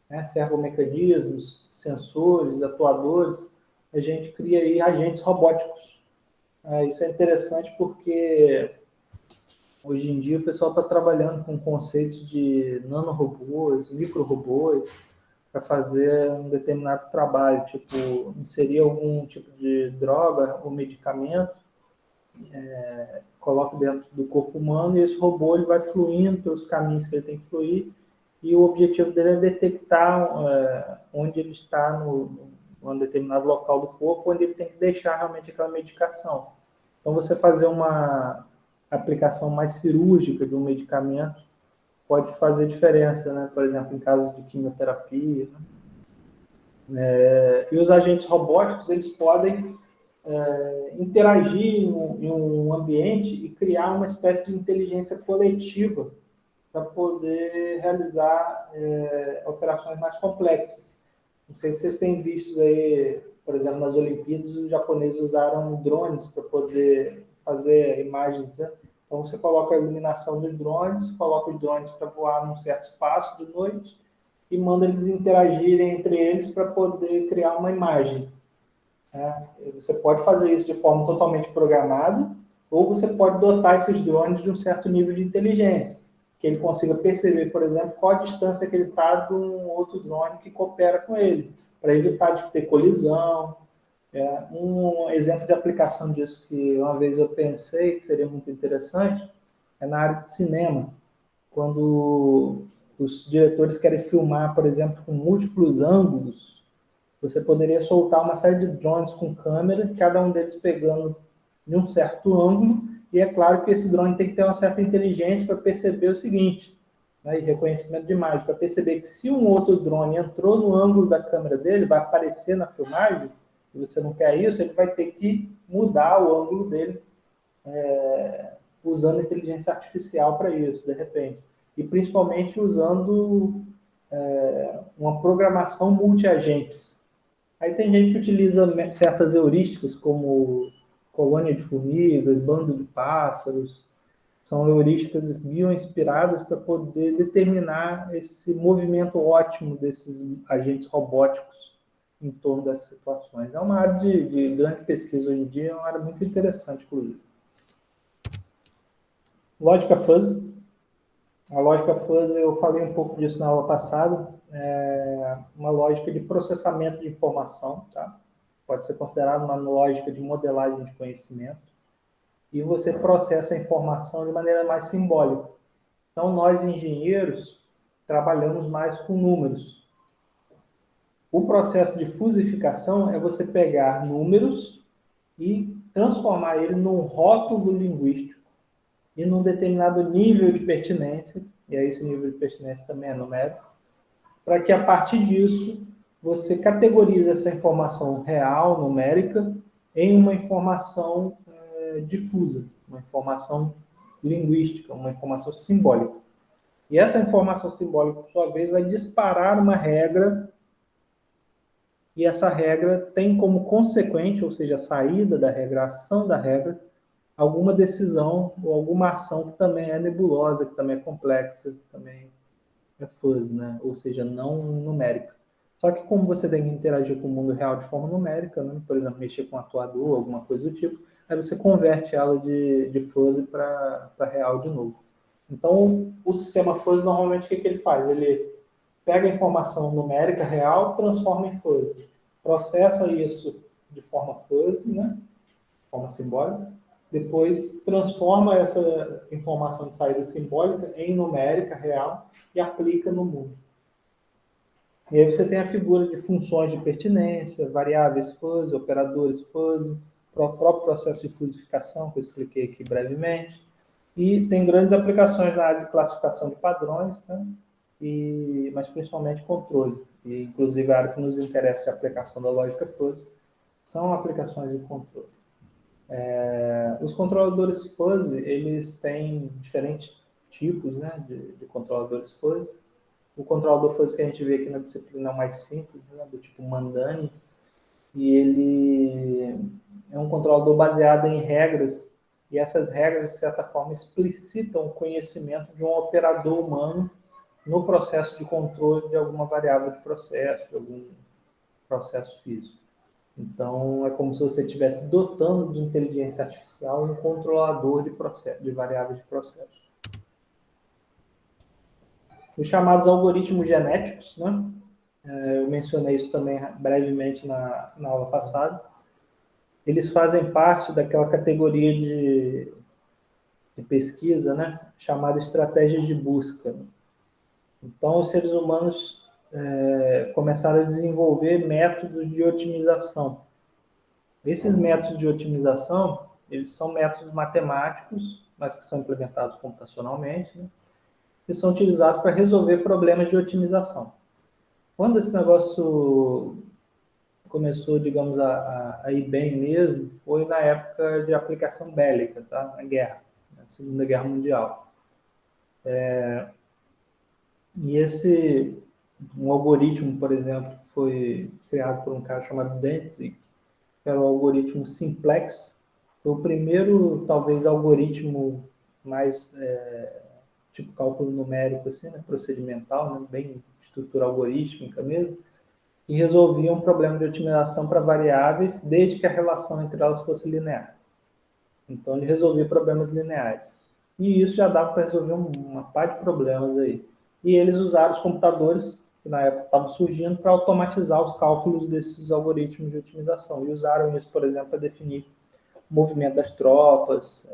né, servomecanismos, sensores, atuadores, a gente cria aí agentes robóticos. Isso é interessante porque hoje em dia o pessoal está trabalhando com conceitos de nanorobôs, microrobôs, para fazer um determinado trabalho, tipo inserir algum tipo de droga ou medicamento, coloca dentro do corpo humano e esse robô ele vai fluindo pelos caminhos que ele tem que fluir e o objetivo dele é detectar onde ele está num determinado local do corpo, onde ele tem que deixar realmente aquela medicação. Então, você fazer uma aplicação mais cirúrgica de um medicamento pode fazer diferença, né? Por exemplo, em casos de quimioterapia. Né? E os agentes robóticos, eles podem interagir em um ambiente e criar uma espécie de inteligência coletiva para poder realizar operações mais complexas. Não sei se vocês têm visto aí, por exemplo, nas Olimpíadas, os japoneses usaram drones para poder fazer imagens, né? Então, você coloca a iluminação dos drones, coloca os drones para voar num certo espaço de noite e manda eles interagirem entre eles para poder criar uma imagem. Né? Você pode fazer isso de forma totalmente programada, ou você pode dotar esses drones de um certo nível de inteligência, que ele consiga perceber, por exemplo, qual a distância que ele está de um outro drone que coopera com ele, para evitar de ter colisão. Um exemplo de aplicação disso que uma vez eu pensei que seria muito interessante é na área de cinema, quando os diretores querem filmar, por exemplo, com múltiplos ângulos, você poderia soltar uma série de drones com câmera, cada um deles pegando em um certo ângulo, e é claro que esse drone tem que ter uma certa inteligência para perceber o seguinte, né, e reconhecimento de imagem, para perceber que se um outro drone entrou no ângulo da câmera dele, vai aparecer na filmagem, e você não quer isso, ele vai ter que mudar o ângulo dele usando inteligência artificial para isso, de repente. E principalmente usando uma programação multi-agentes. Aí tem gente que utiliza certas heurísticas, como colônia de formigas, bando de pássaros. São heurísticas bioinspiradas para poder determinar esse movimento ótimo desses agentes robóticos em torno das situações. É uma área de grande pesquisa hoje em dia, é uma área muito interessante, inclusive. Lógica fuzzy. A lógica fuzzy, eu falei um pouco disso na aula passada, é uma lógica de processamento de informação, tá? Pode ser considerada uma lógica de modelagem de conhecimento, e você processa a informação de maneira mais simbólica. Então, nós engenheiros trabalhamos mais com números. O processo de fusificação é você pegar números e transformar ele num rótulo linguístico e num determinado nível de pertinência, e aí esse nível de pertinência também é numérico, para que a partir disso você categorize essa informação real, numérica, em uma informação difusa, uma informação linguística, uma informação simbólica. E essa informação simbólica, por sua vez, vai disparar uma regra, e essa regra tem como consequente, ou seja, a saída da regra, a ação da regra, alguma decisão ou alguma ação que também é nebulosa, que também é complexa, que também é fuzzy, né? Ou seja, não numérica. Só que como você tem que interagir com o mundo real de forma numérica, né? Por exemplo, mexer com um atuador, alguma coisa do tipo, aí você converte ela de fuzzy para real de novo. Então, o sistema fuzzy, normalmente, o que ele faz? Ele pega a informação numérica real, transforma em fuzzy. Processa isso de forma fuzzy, né? De forma simbólica. Depois transforma essa informação de saída simbólica em numérica real e aplica no mundo. E aí você tem a figura de funções de pertinência, variáveis fuzzy, operadores fuzzy, o próprio processo de fusificação, que eu expliquei aqui brevemente. E tem grandes aplicações na área de classificação de padrões, né? Mas principalmente controle. E, inclusive, a área que nos interessa de aplicação da lógica fuzzy são aplicações de controle. Os controladores fuzzy, eles têm diferentes tipos, né, de controladores fuzzy. O controlador fuzzy que a gente vê aqui na disciplina é o mais simples, né, do tipo Mandani, e ele é um controlador baseado em regras, e essas regras, de certa forma, explicitam o conhecimento de um operador humano no processo de controle de alguma variável de processo, de algum processo físico. Então, é como se você estivesse dotando de inteligência artificial um controlador de processo, de variáveis de processo. Os chamados algoritmos genéticos, né? Eu mencionei isso também brevemente na aula passada. Eles fazem parte daquela categoria de pesquisa, né? Chamada estratégias de busca. Então, os seres humanos começaram a desenvolver métodos de otimização. Esses métodos de otimização, eles são métodos matemáticos, mas que são implementados computacionalmente, né? Que são utilizados para resolver problemas de otimização. Quando esse negócio começou, digamos, a ir bem mesmo, foi na época de aplicação bélica, tá? Na guerra, na Segunda Guerra Mundial. E um algoritmo, por exemplo, foi criado por um cara chamado Dantzig, que era o algoritmo simplex. Foi o primeiro, talvez, algoritmo mais tipo cálculo numérico, assim, né? Procedimental, né? Bem estrutura algorítmica mesmo, que resolvia um problema de otimização para variáveis, desde que a relação entre elas fosse linear. Então, ele resolvia problemas lineares. E isso já dava para resolver uma par de problemas aí. E eles usaram os computadores, que na época estavam surgindo, para automatizar os cálculos desses algoritmos de otimização. E usaram isso, por exemplo, para definir o movimento das tropas,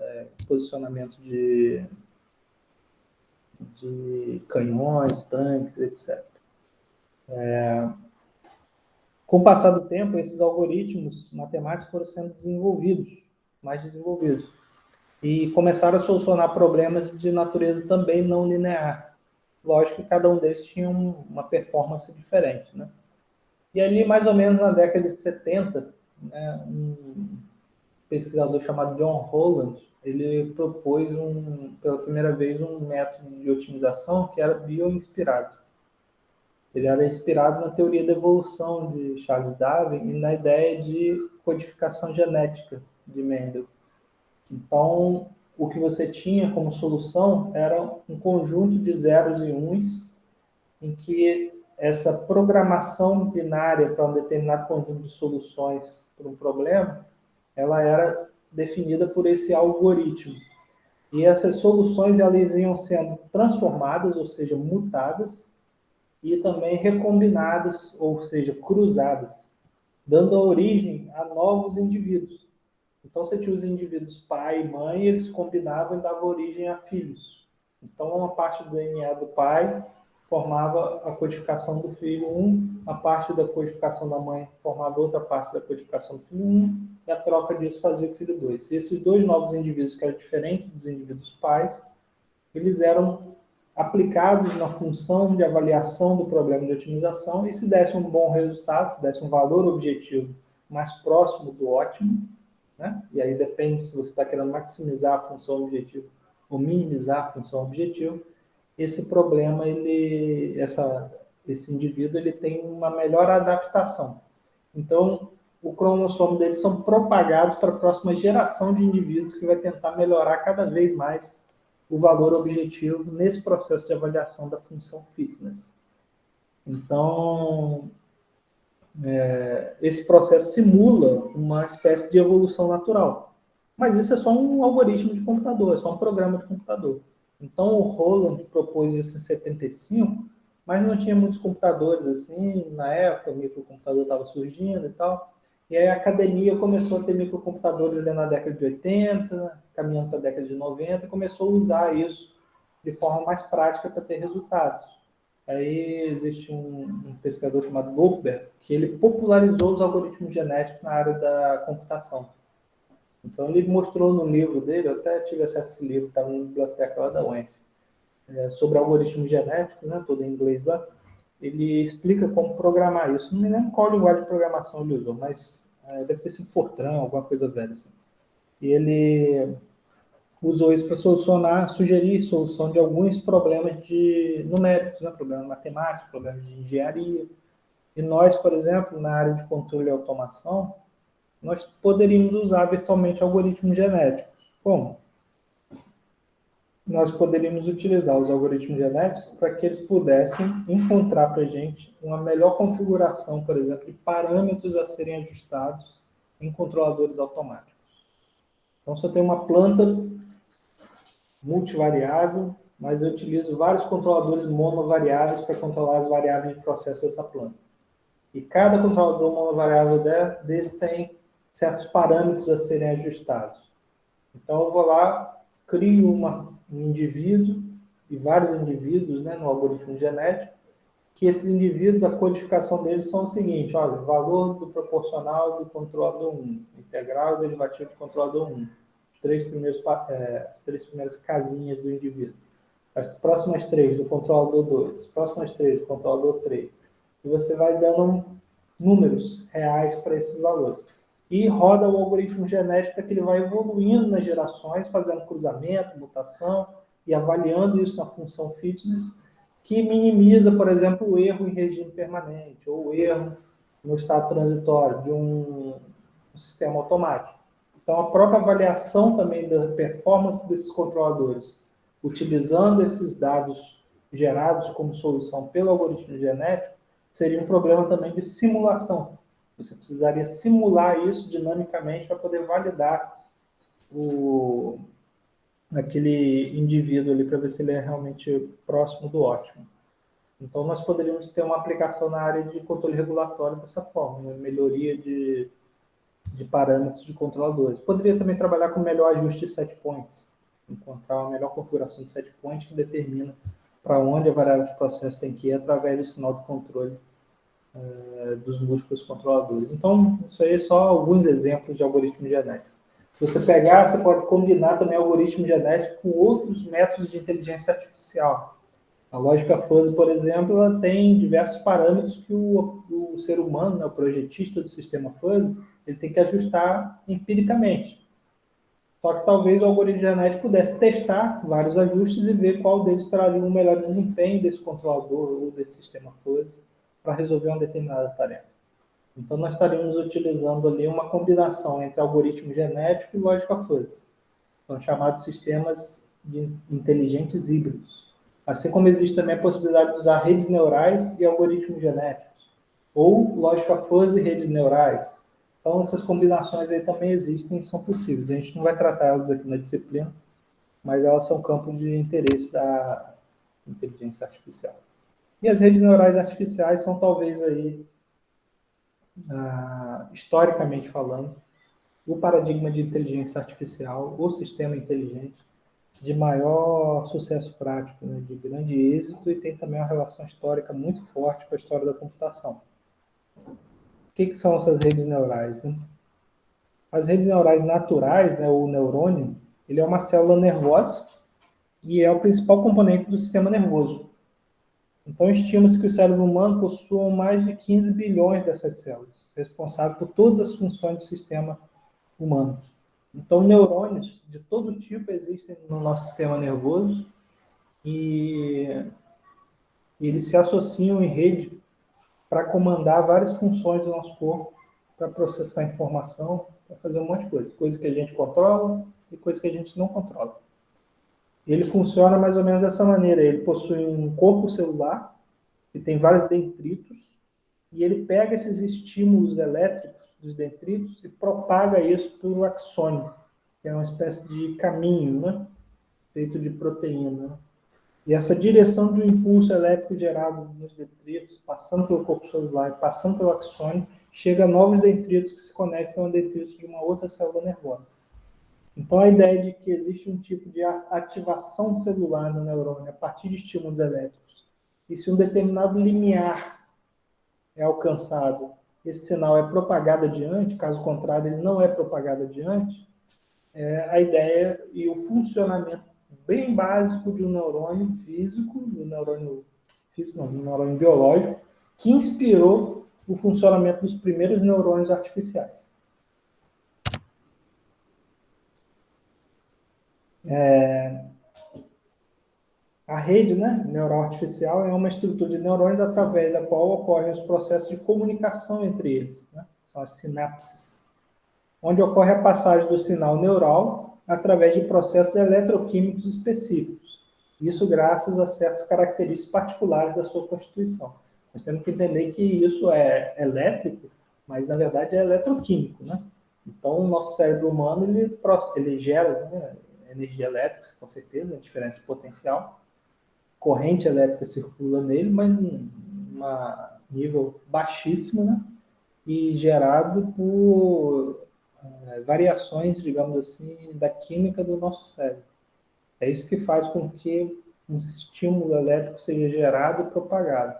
posicionamento de canhões, tanques, etc. Com o passar do tempo, esses algoritmos matemáticos foram sendo mais desenvolvidos, e começaram a solucionar problemas de natureza também não linear. Lógico que cada um deles tinha uma performance diferente, né? E ali, mais ou menos na década de 70, né, um pesquisador chamado John Holland, ele propôs pela primeira vez um método de otimização que era bioinspirado. Ele era inspirado na teoria da evolução de Charles Darwin e na ideia de codificação genética de Mendel. Então, o que você tinha como solução era um conjunto de zeros e uns, em que essa programação binária para um determinado conjunto de soluções para um problema, ela era definida por esse algoritmo. E essas soluções elas iam sendo transformadas, ou seja, mutadas, e também recombinadas, ou seja, cruzadas, dando origem a novos indivíduos. Então, você tinha os indivíduos pai e mãe, e eles combinavam e davam origem a filhos. Então, uma parte do DNA do pai formava a codificação do filho 1, a parte da codificação da mãe formava outra parte da codificação do filho 1, e a troca disso fazia o filho 2. E esses dois novos indivíduos, que eram diferentes dos indivíduos pais, eles eram aplicados na função de avaliação do problema de otimização, e se desse um bom resultado, se desse um valor objetivo mais próximo do ótimo, né? E aí depende se você está querendo maximizar a função objetivo ou minimizar a função objetivo, esse problema, esse indivíduo, ele tem uma melhor adaptação. Então, o cromossomo deles são propagados para a próxima geração de indivíduos que vai tentar melhorar cada vez mais o valor objetivo nesse processo de avaliação da função fitness. Então, esse processo simula uma espécie de evolução natural. Mas isso é só um algoritmo de computador, é só um programa de computador. Então, o Holland propôs isso em 75, mas não tinha muitos computadores assim, na época, o microcomputador estava surgindo e tal. E aí a academia começou a ter microcomputadores ali na década de 80, caminhando para a década de 90, e começou a usar isso de forma mais prática para ter resultados. Aí existe um pesquisador chamado Goldberg, que ele popularizou os algoritmos genéticos na área da computação. Então, ele mostrou no livro dele, eu até tive acesso a esse livro, estava na biblioteca lá da UENF, sobre algoritmos genéticos, né, todo em inglês lá. Ele explica como programar isso. Não me lembro qual linguagem de programação ele usou, mas deve ter sido Fortran, alguma coisa velha assim. E ele usou isso para sugerir solução de alguns problemas numéricos, né, problemas matemáticos, problemas de engenharia. E nós, por exemplo, na área de controle e automação, nós poderíamos usar virtualmente algoritmos genéticos. Como? Nós poderíamos utilizar os algoritmos genéticos para que eles pudessem encontrar para a gente uma melhor configuração, por exemplo, de parâmetros a serem ajustados em controladores automáticos. Então, se eu tenho uma planta multivariável, mas eu utilizo vários controladores monovariáveis para controlar as variáveis de processo dessa planta. E cada controlador monovariável desse tem certos parâmetros a serem ajustados. Então, eu vou lá, crio um indivíduo e vários indivíduos, né, no algoritmo genético, que esses indivíduos, a codificação deles são o seguinte, olha, valor do proporcional do controlador 1, integral e derivativo do controlador 1, as três primeiras casinhas do indivíduo, as próximas 3 do controlador 2, as próximas 3 do controlador 3, e você vai dando números reais para esses valores. E roda o algoritmo genético para que ele vai evoluindo nas gerações, fazendo cruzamento, mutação, e avaliando isso na função fitness, que minimiza, por exemplo, o erro em regime permanente, ou o erro no estado transitório de um sistema automático. Então, a própria avaliação também da performance desses controladores, utilizando esses dados gerados como solução pelo algoritmo genético, seria um problema também de simulação. Você precisaria simular isso dinamicamente para poder validar aquele indivíduo ali, para ver se ele é realmente próximo do ótimo. Então, nós poderíamos ter uma aplicação na área de controle regulatório dessa forma, uma melhoria de parâmetros de controladores. Poderia também trabalhar com melhor ajuste de set points, encontrar uma melhor configuração de set point que determina para onde a variável de processo tem que ir através do sinal de controle dos múltiplos controladores. Então, isso aí é só alguns exemplos de algoritmo genético. Se você você pode combinar também algoritmo genético com outros métodos de inteligência artificial. A lógica fuzzy, por exemplo, ela tem diversos parâmetros que o ser humano, né, o projetista do sistema fuzzy, ele tem que ajustar empiricamente. Só que talvez o algoritmo genético pudesse testar vários ajustes e ver qual deles traria um melhor desempenho desse controlador ou desse sistema fuzzy para resolver uma determinada tarefa. Então, nós estaríamos utilizando ali uma combinação entre algoritmo genético e lógica fuzzy. São chamados sistemas de inteligentes híbridos. Assim como existe também a possibilidade de usar redes neurais e algoritmos genéticos, ou lógica fuzzy e redes neurais. Então, essas combinações aí também existem e são possíveis. A gente não vai tratar elas aqui na disciplina, mas elas são campo de interesse da inteligência artificial. E as redes neurais artificiais são talvez aí, historicamente falando, o paradigma de inteligência artificial, o sistema inteligente, de maior sucesso prático, né, de grande êxito, e tem também uma relação histórica muito forte com a história da computação. O que são essas redes neurais? Né? As redes neurais naturais, né, o neurônio, ele é uma célula nervosa e é o principal componente do sistema nervoso. Então, estima-se que o cérebro humano possua mais de 15 bilhões dessas células, responsáveis por todas as funções do sistema humano. Então, neurônios de todo tipo existem no nosso sistema nervoso e eles se associam em rede para comandar várias funções do nosso corpo, para processar informação, para fazer um monte de coisa. Coisa que a gente controla e coisa que a gente não controla. Ele funciona mais ou menos dessa maneira. Ele possui um corpo celular, que tem vários dendritos, e ele pega esses estímulos elétricos dos dendritos e propaga isso para o axônio, que é uma espécie de caminho, né? Feito de proteína. Né? E essa direção do impulso elétrico gerado nos detritos, passando pelo corpo celular e passando pelo axônio, chega a novos detritos que se conectam a detritos de uma outra célula nervosa. Então, a ideia de que existe um tipo de ativação celular no neurônio a partir de estímulos elétricos, e se um determinado limiar é alcançado, esse sinal é propagado adiante, caso contrário, ele não é propagado adiante, é a ideia e o funcionamento bem básico de um neurônio físico, um neurônio físico, não, um neurônio biológico, que inspirou o funcionamento dos primeiros neurônios artificiais. A rede, né, neural artificial é uma estrutura de neurônios através da qual ocorrem os processos de comunicação entre eles, né? São as sinapses, onde ocorre a passagem do sinal neural através de processos eletroquímicos específicos. Isso graças a certas características particulares da sua constituição. Nós temos que entender que isso é elétrico, mas na verdade é eletroquímico, né? Então, o nosso cérebro humano ele gera, né, energia elétrica, com certeza, diferença de potencial. Corrente elétrica circula nele, mas em um nível baixíssimo, né? E gerado por variações, digamos assim, da química do nosso cérebro. É isso que faz com que um estímulo elétrico seja gerado e propagado.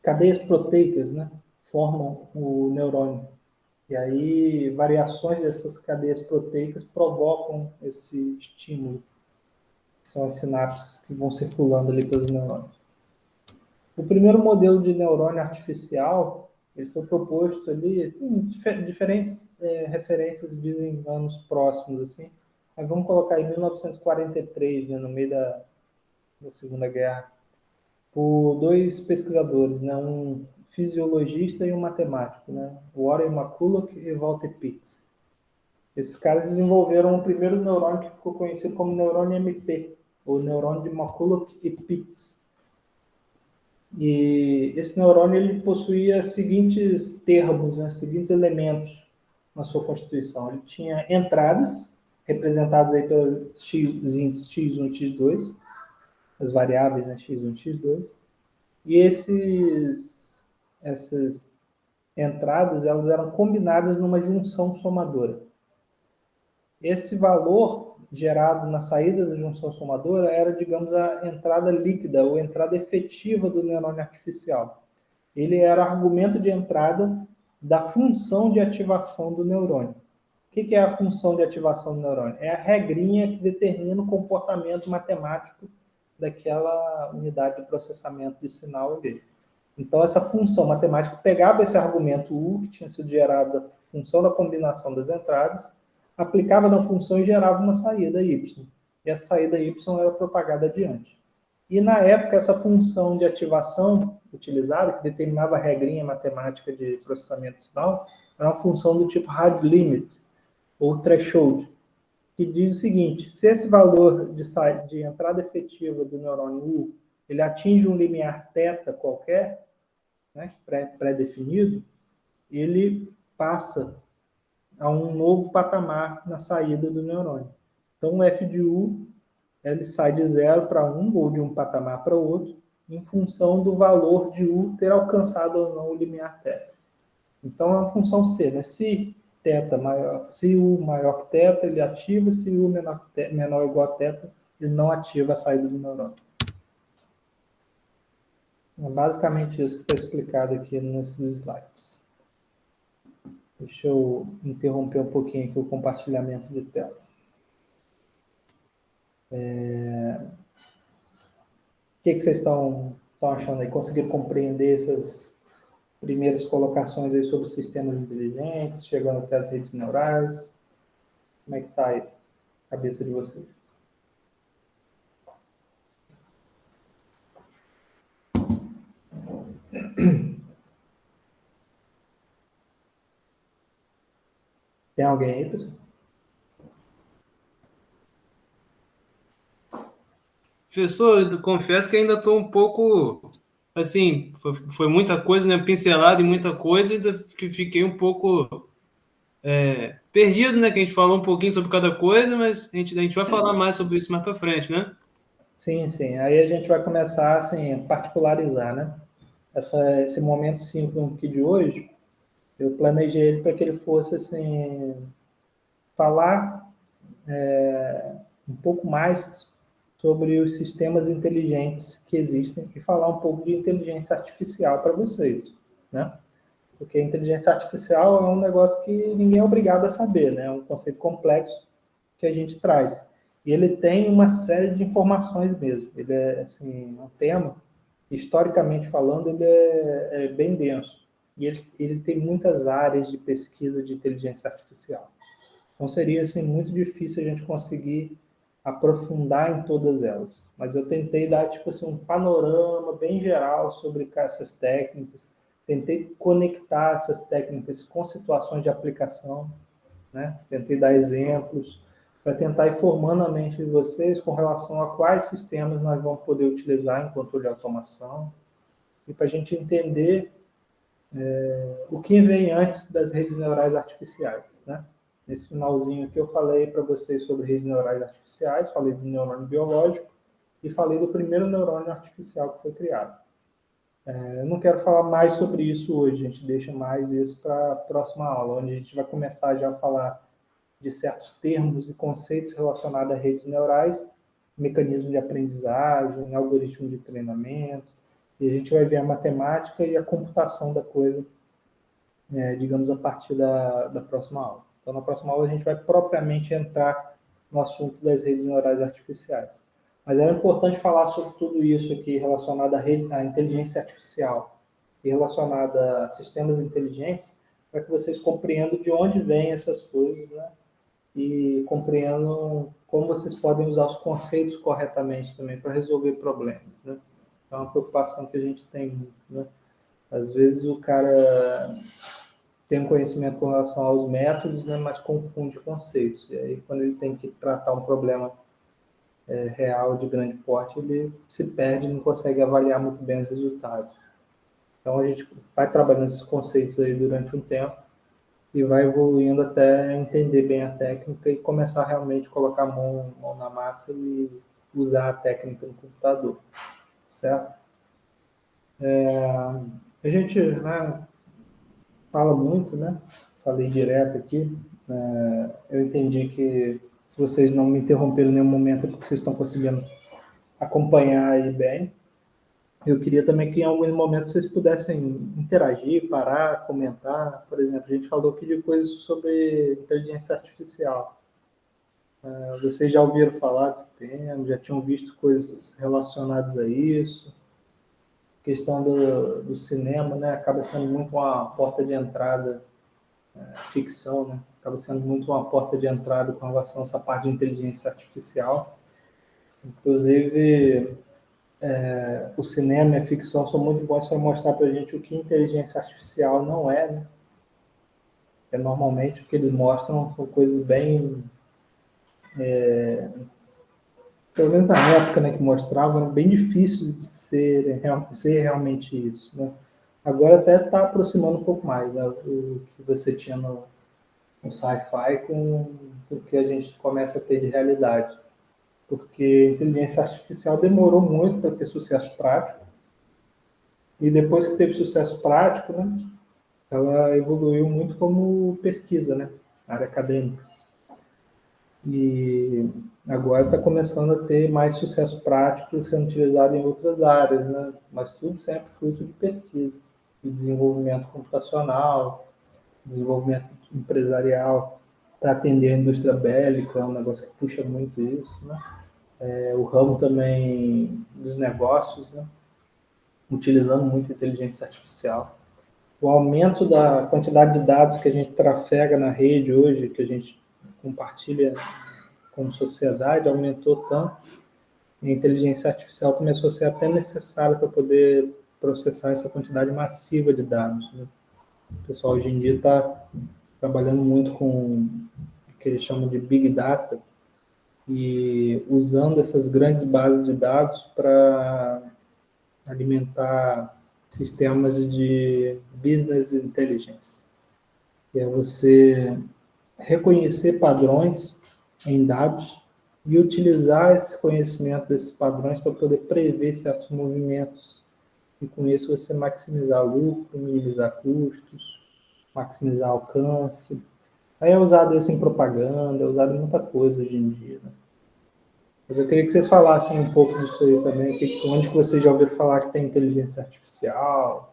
Cadeias proteicas, né, formam o neurônio. E aí, variações dessas cadeias proteicas provocam esse estímulo, que são as sinapses que vão circulando ali pelos neurônios. O primeiro modelo de neurônio artificial, ele foi proposto ali, tem diferentes referências, dizem anos próximos, assim, mas vamos colocar em 1943, né, no meio da Segunda Guerra, por dois pesquisadores, né, um fisiologista e um matemático, né, Warren McCulloch e Walter Pitts. Esses caras desenvolveram o primeiro neurônio que ficou conhecido como neurônio MP, ou neurônio de McCulloch e Pitts. E esse neurônio ele possuía seguintes termos, né, seguintes elementos na sua constituição. Ele tinha entradas, representadas aí pelos índices x1 e x2, as variáveis, né, x1 e x2. E essas entradas elas eram combinadas numa junção somadora. Esse valor gerado na saída da junção somadora era, digamos, a entrada líquida ou entrada efetiva do neurônio artificial. Ele era argumento de entrada da função de ativação do neurônio. O que é a função de ativação do neurônio? É a regrinha que determina o comportamento matemático daquela unidade de processamento de sinal ali. Então, essa função matemática pegava esse argumento U, que tinha sido gerado da função da combinação das entradas, aplicava na função e gerava uma saída Y. E essa saída Y era propagada adiante. E, na época, essa função de ativação utilizada, que determinava a regrinha matemática de processamento de sinal, era uma função do tipo hard limit, ou threshold, que diz o seguinte: se esse valor de entrada efetiva do neurônio U ele atinge um limiar θ qualquer, né, pré-definido, ele passa a um novo patamar na saída do neurônio. Então, o f de U ele sai de 0 para 1, ou de um patamar para outro, em função do valor de U ter alcançado ou não o limiar θ. Então, é uma função C, né? Se U maior que θ, ele ativa; se U menor ou igual a θ, ele não ativa a saída do neurônio. É basicamente isso que está explicado aqui nesses slides. Deixa eu interromper um pouquinho aqui o compartilhamento de tela. O que vocês estão achando aí? Conseguiram compreender essas primeiras colocações aí sobre sistemas inteligentes, chegando até as redes neurais? Como é que está aí a cabeça de vocês? Tem alguém aí, pessoal? Professor, eu confesso que ainda estou um pouco, assim, foi muita coisa, né? Pincelado em muita coisa, e fiquei um pouco perdido, né? Que a gente falou um pouquinho sobre cada coisa, mas a gente vai falar mais sobre isso mais para frente, né? Sim, sim. Aí a gente vai começar assim, a particularizar, né? Esse momento 5 aqui de hoje, eu planejei ele para que ele fosse assim, falar um pouco mais sobre os sistemas inteligentes que existem e falar um pouco de inteligência artificial para vocês, né? Porque a inteligência artificial é um negócio que ninguém é obrigado a saber, né? É um conceito complexo que a gente traz. E ele tem uma série de informações mesmo. Ele é assim, um tema, historicamente falando, ele é bem denso. E ele tem muitas áreas de pesquisa de inteligência artificial. Então seria assim, muito difícil a gente conseguir aprofundar em todas elas. Mas eu tentei dar tipo assim, um panorama bem geral sobre essas técnicas, tentei conectar essas técnicas com situações de aplicação, né? Tentei dar exemplos para tentar ir formando a mente de vocês com relação a quais sistemas nós vamos poder utilizar em controle de automação e para a gente entender o que vem antes das redes neurais artificiais, né? Nesse finalzinho aqui eu falei para vocês sobre redes neurais artificiais, falei do neurônio biológico e falei do primeiro neurônio artificial que foi criado. Eu não quero falar mais sobre isso hoje, a gente deixa mais isso para a próxima aula, onde a gente vai começar já a falar de certos termos e conceitos relacionados a redes neurais, mecanismo de aprendizagem, algoritmo de treinamento, e a gente vai ver a matemática e a computação da coisa, digamos, a partir da próxima aula. Então, na próxima aula, a gente vai propriamente entrar no assunto das redes neurais artificiais. Mas era importante falar sobre tudo isso aqui relacionado à inteligência artificial e relacionado a sistemas inteligentes, para que vocês compreendam de onde vêm essas coisas, né? E compreendam como vocês podem usar os conceitos corretamente também para resolver problemas, né? É uma preocupação que a gente tem muito, né? Às vezes o cara tem um conhecimento com relação aos métodos, né, mas confunde conceitos. E aí, quando ele tem que tratar um problema real de grande porte, ele se perde e não consegue avaliar muito bem os resultados. Então, a gente vai trabalhando esses conceitos aí durante um tempo e vai evoluindo até entender bem a técnica e começar realmente a colocar a mão na massa e usar a técnica no computador, certo? A gente, né, fala muito, né? Falei direto aqui. Eu entendi que se vocês não me interromperam em nenhum momento é porque vocês estão conseguindo acompanhar aí bem. Eu queria também que em alguns momentos vocês pudessem interagir, parar, comentar. Por exemplo, a gente falou aqui de coisas sobre inteligência artificial. Vocês já ouviram falar desse tema? Já tinham visto coisas relacionadas a isso? A questão do cinema, né? Acaba sendo muito uma porta de entrada, ficção, né? Acaba sendo muito uma porta de entrada com relação a essa parte de inteligência artificial. Inclusive, o cinema e a ficção são muito bons para mostrar para a gente o que inteligência artificial não é, né? Normalmente o que eles mostram são coisas bem, pelo menos na época, né, que mostravam, bem difíceis de ser realmente isso, né? Agora até está aproximando um pouco mais, né, o que você tinha no sci-fi com o que a gente começa a ter de realidade. Porque a inteligência artificial demorou muito para ter sucesso prático, e depois que teve sucesso prático, né, ela evoluiu muito como pesquisa, né, área acadêmica. E agora está começando a ter mais sucesso prático sendo utilizado em outras áreas, né, mas tudo sempre fruto de pesquisa, de desenvolvimento computacional, desenvolvimento empresarial, para atender a indústria bélica, é um negócio que puxa muito isso, né? O ramo também dos negócios, né? Utilizando muito inteligência artificial. O aumento da quantidade de dados que a gente trafega na rede hoje, que a gente compartilha como sociedade, aumentou tanto, e a inteligência artificial começou a ser até necessária para poder processar essa quantidade massiva de dados, né? O pessoal hoje em dia está trabalhando muito com o que eles chamam de Big Data, e usando essas grandes bases de dados para alimentar sistemas de business intelligence. Que é você reconhecer padrões em dados e utilizar esse conhecimento desses padrões para poder prever certos movimentos. E com isso você maximizar lucro, minimizar custos, maximizar alcance. Aí é usado isso em propaganda, é usado em muita coisa hoje em dia, né? Mas eu queria que vocês falassem um pouco disso aí também, onde que vocês já ouviram falar que tem inteligência artificial,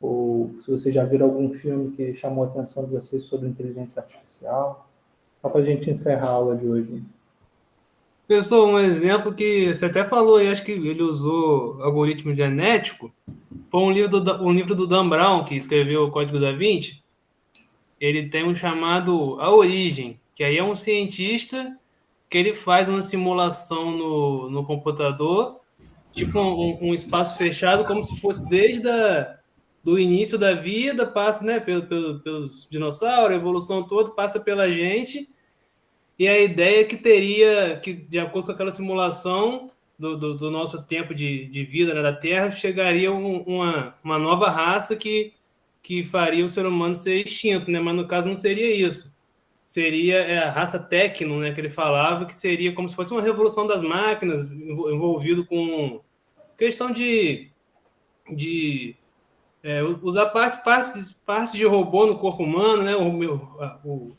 ou se vocês já viram algum filme que chamou a atenção de vocês sobre inteligência artificial. Só para a gente encerrar a aula de hoje. Pessoal, um exemplo que você até falou, e acho que ele usou algoritmo genético, foi um livro do Dan Brown, que escreveu o Código da Vinci. Ele tem um chamado A Origem, que aí é um cientista que ele faz uma simulação no computador, tipo um espaço fechado, como se fosse desde do início da vida, passa, né, pelos dinossauros, a evolução toda, passa pela gente, e a ideia que teria, que de acordo com aquela simulação do nosso tempo de vida, né, da Terra, chegaria uma nova raça que faria o ser humano ser extinto, né? Mas no caso não seria isso. Seria a raça Tecno, né, que ele falava, que seria como se fosse uma revolução das máquinas, envolvido com questão de usar partes de robô no corpo humano, né?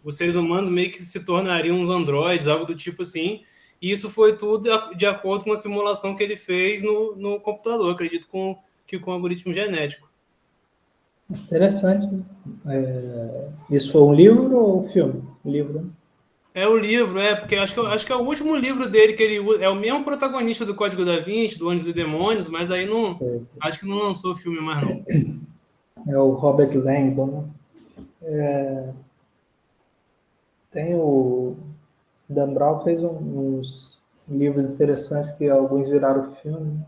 Os seres humanos meio que se tornariam uns androides, algo do tipo assim. E isso foi tudo de acordo com a simulação que ele fez no computador, acredito que com algoritmo genético. Interessante. Isso foi um livro ou um filme? Um livro, né? É o livro, porque acho que é o último livro dele que ele usa. É o mesmo protagonista do Código da Vinci, do Anjos e Demônios, mas aí não. Acho que não lançou filme mais, não. É o Robert Langdon, né? Tem o Dan Brown fez uns livros interessantes que alguns viraram filme.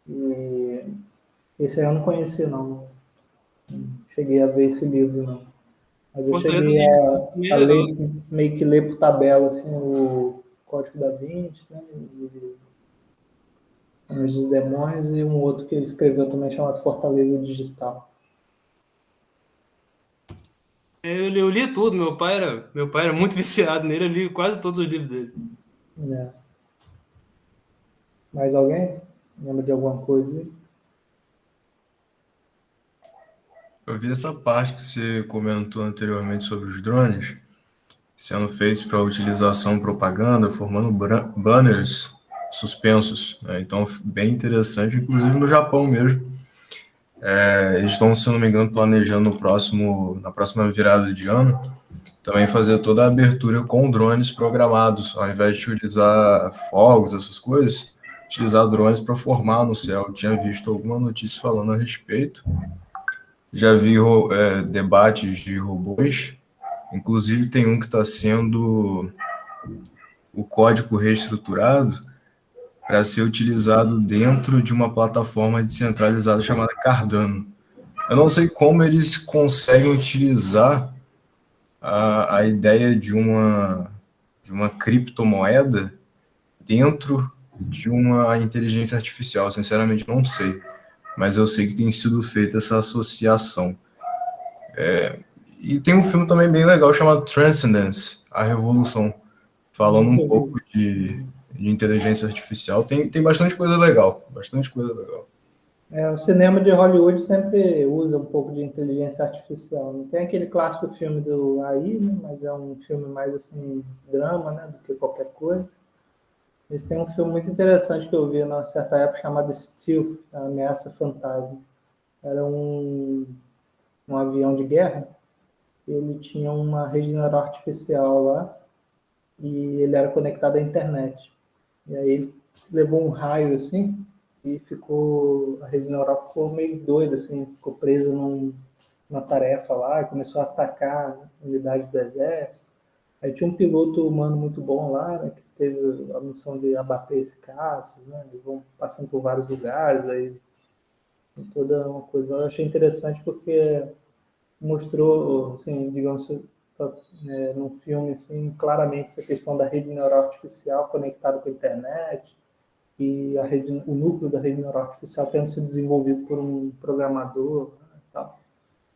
E esse aí eu não conheci, não. Não cheguei a ver esse livro, não. Mas eu cheguei a ler, meio que ler por tabela, assim, o Código da Vinci, né? Os Demônios, e um outro que ele escreveu também chamado Fortaleza Digital. Eu li tudo, meu pai era muito viciado nele, eu li quase todos os livros dele. Mais alguém? Lembra de alguma coisa aí? Eu vi essa parte que você comentou anteriormente sobre os drones sendo feitos para utilização propaganda, formando banners suspensos, né? Então, bem interessante, inclusive no Japão mesmo. Eles estão, se não me engano, planejando na próxima virada de ano, também fazer toda a abertura com drones programados, ao invés de utilizar fogos, essas coisas, utilizar drones para formar no céu. Eu tinha visto alguma notícia falando a respeito. Já vi debates de robôs, inclusive tem um que está sendo o código reestruturado para ser utilizado dentro de uma plataforma descentralizada chamada Cardano. Eu não sei como eles conseguem utilizar a ideia de uma criptomoeda dentro de uma inteligência artificial. Sinceramente, não sei. Mas eu sei que tem sido feita essa associação. E tem um filme também bem legal chamado Transcendence, A Revolução, falando um pouco de inteligência artificial. Tem bastante coisa legal, bastante coisa legal. O cinema de Hollywood sempre usa um pouco de inteligência artificial. Não tem aquele clássico filme do AI, né? Mas é um filme mais assim, drama, né? Do que qualquer coisa. Eles têm um filme muito interessante que eu vi numa certa época chamado Stealth, A Ameaça Fantasma. Era um avião de guerra. Ele tinha uma rede neural artificial lá e ele era conectado à internet. E aí ele levou um raio assim e a rede neural ficou meio doida, assim, ficou presa numa tarefa lá e começou a atacar unidades do exército. Aí tinha um piloto humano muito bom lá, né, que teve a missão de abater esse caça, né, eles vão passando por vários lugares, aí toda uma coisa. Eu achei interessante porque mostrou, assim, digamos, num filme, assim, claramente essa questão da rede neural artificial conectada com a internet, e o núcleo da rede neural artificial tendo sido desenvolvido por um programador, né, tal.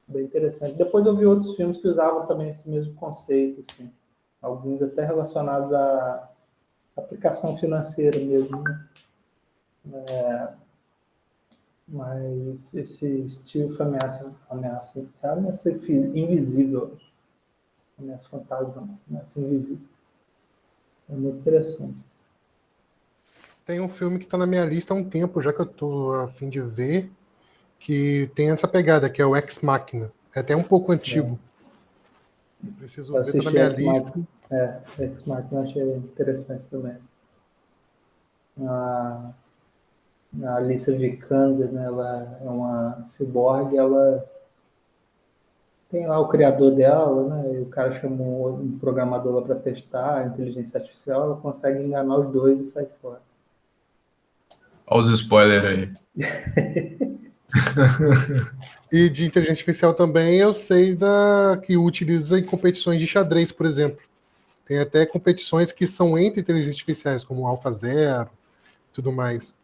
Bem interessante. Depois eu vi outros filmes que usavam também esse mesmo conceito, assim, alguns até relacionados à aplicação financeira mesmo, né? Mas esse estilo foi ameaça invisível, ameaça fantasma, ameaça invisível. É muito interessante. Tem um filme que está na minha lista há um tempo, já que eu estou a fim de ver, que tem essa pegada, que é o Ex Machina. É até um pouco antigo. Eu preciso ver, tá na minha lista. Ex Machina eu achei interessante também. A Alicia Vikander, né, ela é uma ciborgue, ela tem lá o criador dela, né, e o cara chamou um programador lá para testar a inteligência artificial, ela consegue enganar os dois e sai fora. Olha os spoilers aí. E de inteligência artificial também eu sei que utiliza em competições de xadrez, por exemplo. Tem até competições que são entre inteligências artificiais, como AlphaZero e tudo mais.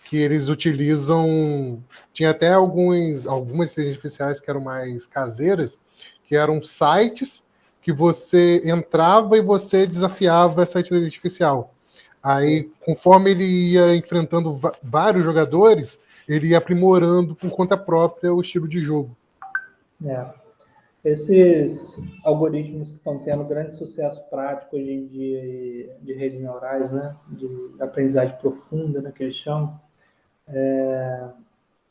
Que eles utilizam. Tinha até algumas inteligências artificiais que eram mais caseiras, que eram sites que você entrava e você desafiava essa inteligência artificial. Aí, conforme ele ia enfrentando vários jogadores, ele ia aprimorando por conta própria o estilo de jogo. Esses algoritmos que estão tendo grande sucesso prático hoje em dia de redes neurais, né, de aprendizagem profunda, né, que eles chamam,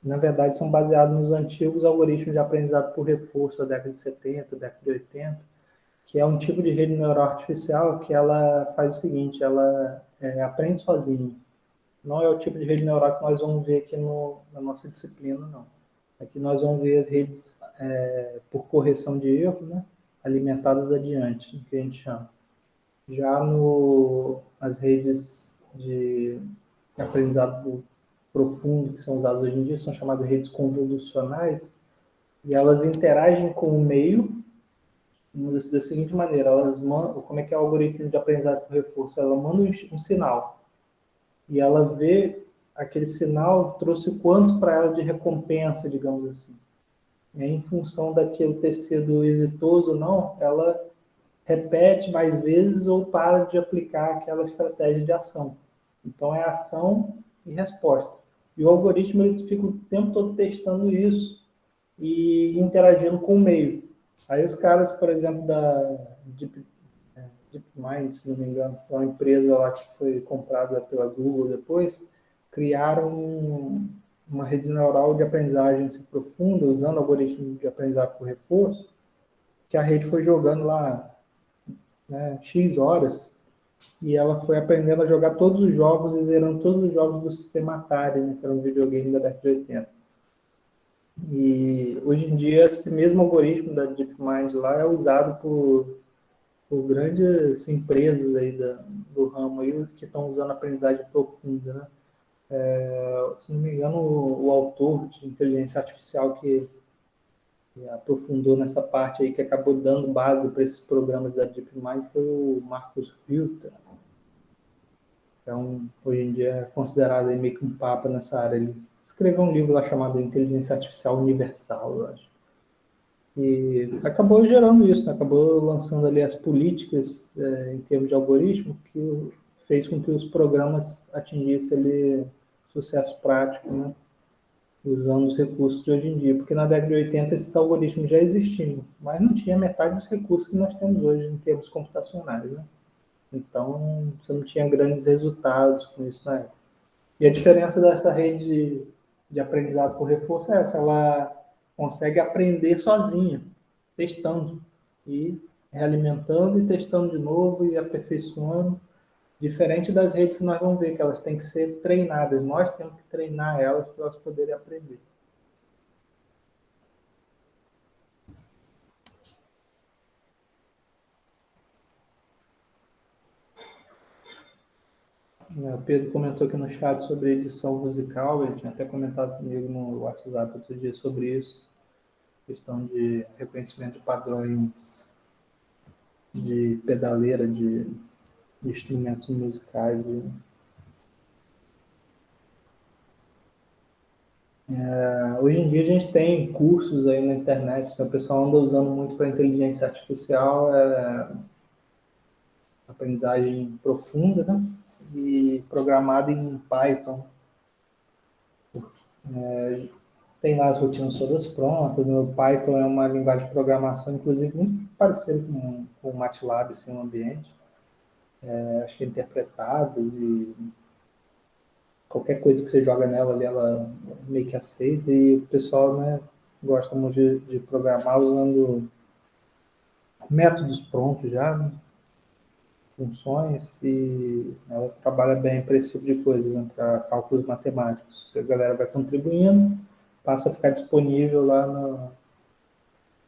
na verdade são baseados nos antigos algoritmos de aprendizado por reforço da década de 70, década de 80, que é um tipo de rede neural artificial que ela faz o seguinte, ela aprende sozinha. Não é o tipo de rede neural que nós vamos ver aqui na nossa disciplina, não. Aqui nós vamos ver as redes por correção de erro, né, alimentadas adiante, que a gente chama. Já as redes de aprendizado profundo que são usadas hoje em dia são chamadas redes convolucionais, e elas interagem com o meio da seguinte maneira: elas mandam, como é que é o algoritmo de aprendizado por reforço? Ela manda um sinal e ela vê aquele sinal trouxe quanto para ela de recompensa, digamos assim. E aí, em função daquilo ter sido exitoso ou não, ela repete mais vezes ou para de aplicar aquela estratégia de ação. Então, é ação e resposta. E o algoritmo ele fica o tempo todo testando isso e interagindo com o meio. Aí os caras, por exemplo, da DeepMind, se não me engano, uma empresa lá que foi comprada pela Google depois, criaram uma rede neural de aprendizagem profunda, usando algoritmos de aprendizado por reforço, que a rede foi jogando lá, né, X horas, e ela foi aprendendo a jogar todos os jogos e zerando todos os jogos do sistema Atari, né, que era um videogame da década de 80. E hoje em dia, esse mesmo algoritmo da DeepMind lá é usado por grandes empresas aí do ramo aí, que estão usando aprendizagem profunda, né? Se não me engano, o autor de inteligência artificial que aprofundou nessa parte aí, que acabou dando base para esses programas da DeepMind, foi o Marcus Hülter. Então, hoje em dia é considerado aí meio que um papa nessa área. Ele escreveu um livro lá chamado Inteligência Artificial Universal, eu acho. E acabou gerando isso, né? Acabou lançando ali as políticas em termos de algoritmo, que fez com que os programas atingissem ali sucesso prático, né? Usando os recursos de hoje em dia. Porque na década de 80 esses algoritmos já existiam, mas não tinha metade dos recursos que nós temos hoje em termos computacionais, né? Então, você não tinha grandes resultados com isso na época. E a diferença dessa rede de aprendizado por reforço é essa, ela consegue aprender sozinha, testando, e realimentando e testando de novo e aperfeiçoando, diferente das redes que nós vamos ver, que elas têm que ser treinadas, nós temos que treinar elas para elas poderem aprender. O Pedro comentou aqui no chat sobre edição musical, ele tinha até comentado comigo no WhatsApp outro dia sobre isso, questão de reconhecimento de padrões de pedaleira, de instrumentos musicais. Hoje em dia a gente tem cursos aí na internet que o pessoal anda usando muito para inteligência artificial, aprendizagem profunda, né? E programada em Python. Tem lá as rotinas todas prontas, né? O Python é uma linguagem de programação, inclusive, muito parecida com o MATLAB, assim, no ambiente. Acho que é interpretado e qualquer coisa que você joga nela ali, ela meio que aceita, e o pessoal, né, gosta muito de programar usando métodos prontos já, né? Funções, e ela trabalha bem para esse tipo de coisa, né, para cálculos matemáticos. A galera vai contribuindo, passa a ficar disponível lá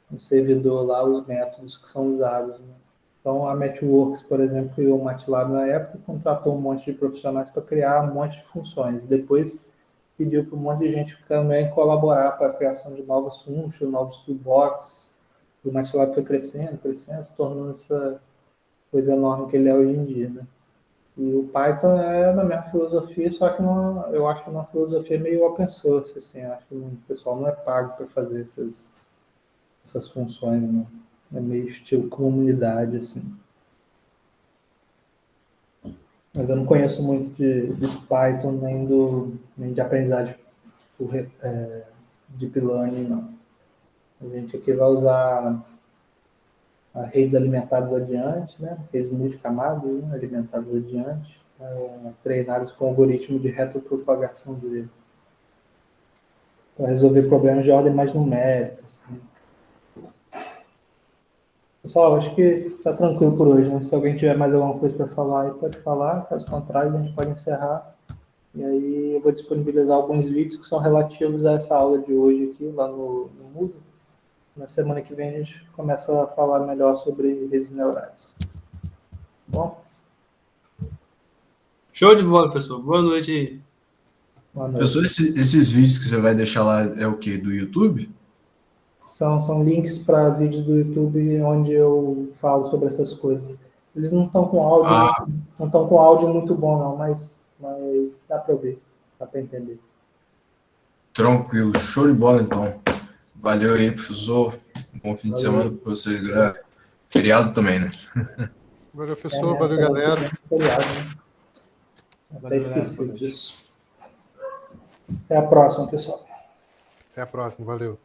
no servidor, lá os métodos que são usados, né? Então, a Matchworks, por exemplo, criou o MATLAB na época e contratou um monte de profissionais para criar um monte de funções. Depois, pediu para um monte de gente também colaborar para a criação de novas funções, novos toolbox. O MATLAB foi crescendo, se tornando essa coisa enorme que ele é hoje em dia, né? E o Python é da mesma filosofia, só que eu acho que é uma filosofia meio open source, assim. Eu acho que o pessoal não é pago para fazer essas funções, né? É meio estilo comunidade, assim. Mas eu não conheço muito de Python, nem de aprendizagem por Deep Learning, não. A gente aqui vai usar redes alimentadas adiante, né? Redes multicamadas, né? Alimentadas adiante, treinadas com algoritmo de retropropagação dele, para resolver problemas de ordem mais numérica, assim. Pessoal, acho que está tranquilo por hoje, né? Se alguém tiver mais alguma coisa para falar, aí pode falar. Caso contrário, a gente pode encerrar. E aí eu vou disponibilizar alguns vídeos que são relativos a essa aula de hoje aqui, lá no Moodle. Na semana que vem a gente começa a falar melhor sobre redes neurais. Bom? Show de bola, professor. Boa noite aí. Boa noite. Professor, esses vídeos que você vai deixar lá é o quê? Do YouTube? São links para vídeos do YouTube onde eu falo sobre essas coisas. Eles não estão com áudio, não estão com áudio muito bom não, mas dá para ver, dá para entender. Tranquilo, show de bola então. Valeu aí, professor. Bom fim de semana para vocês, galera. Feriado também, né? Valeu, professor. Valeu, galera. Feriado, né? Até esqueci disso. Até a próxima, pessoal. Até a próxima. Valeu.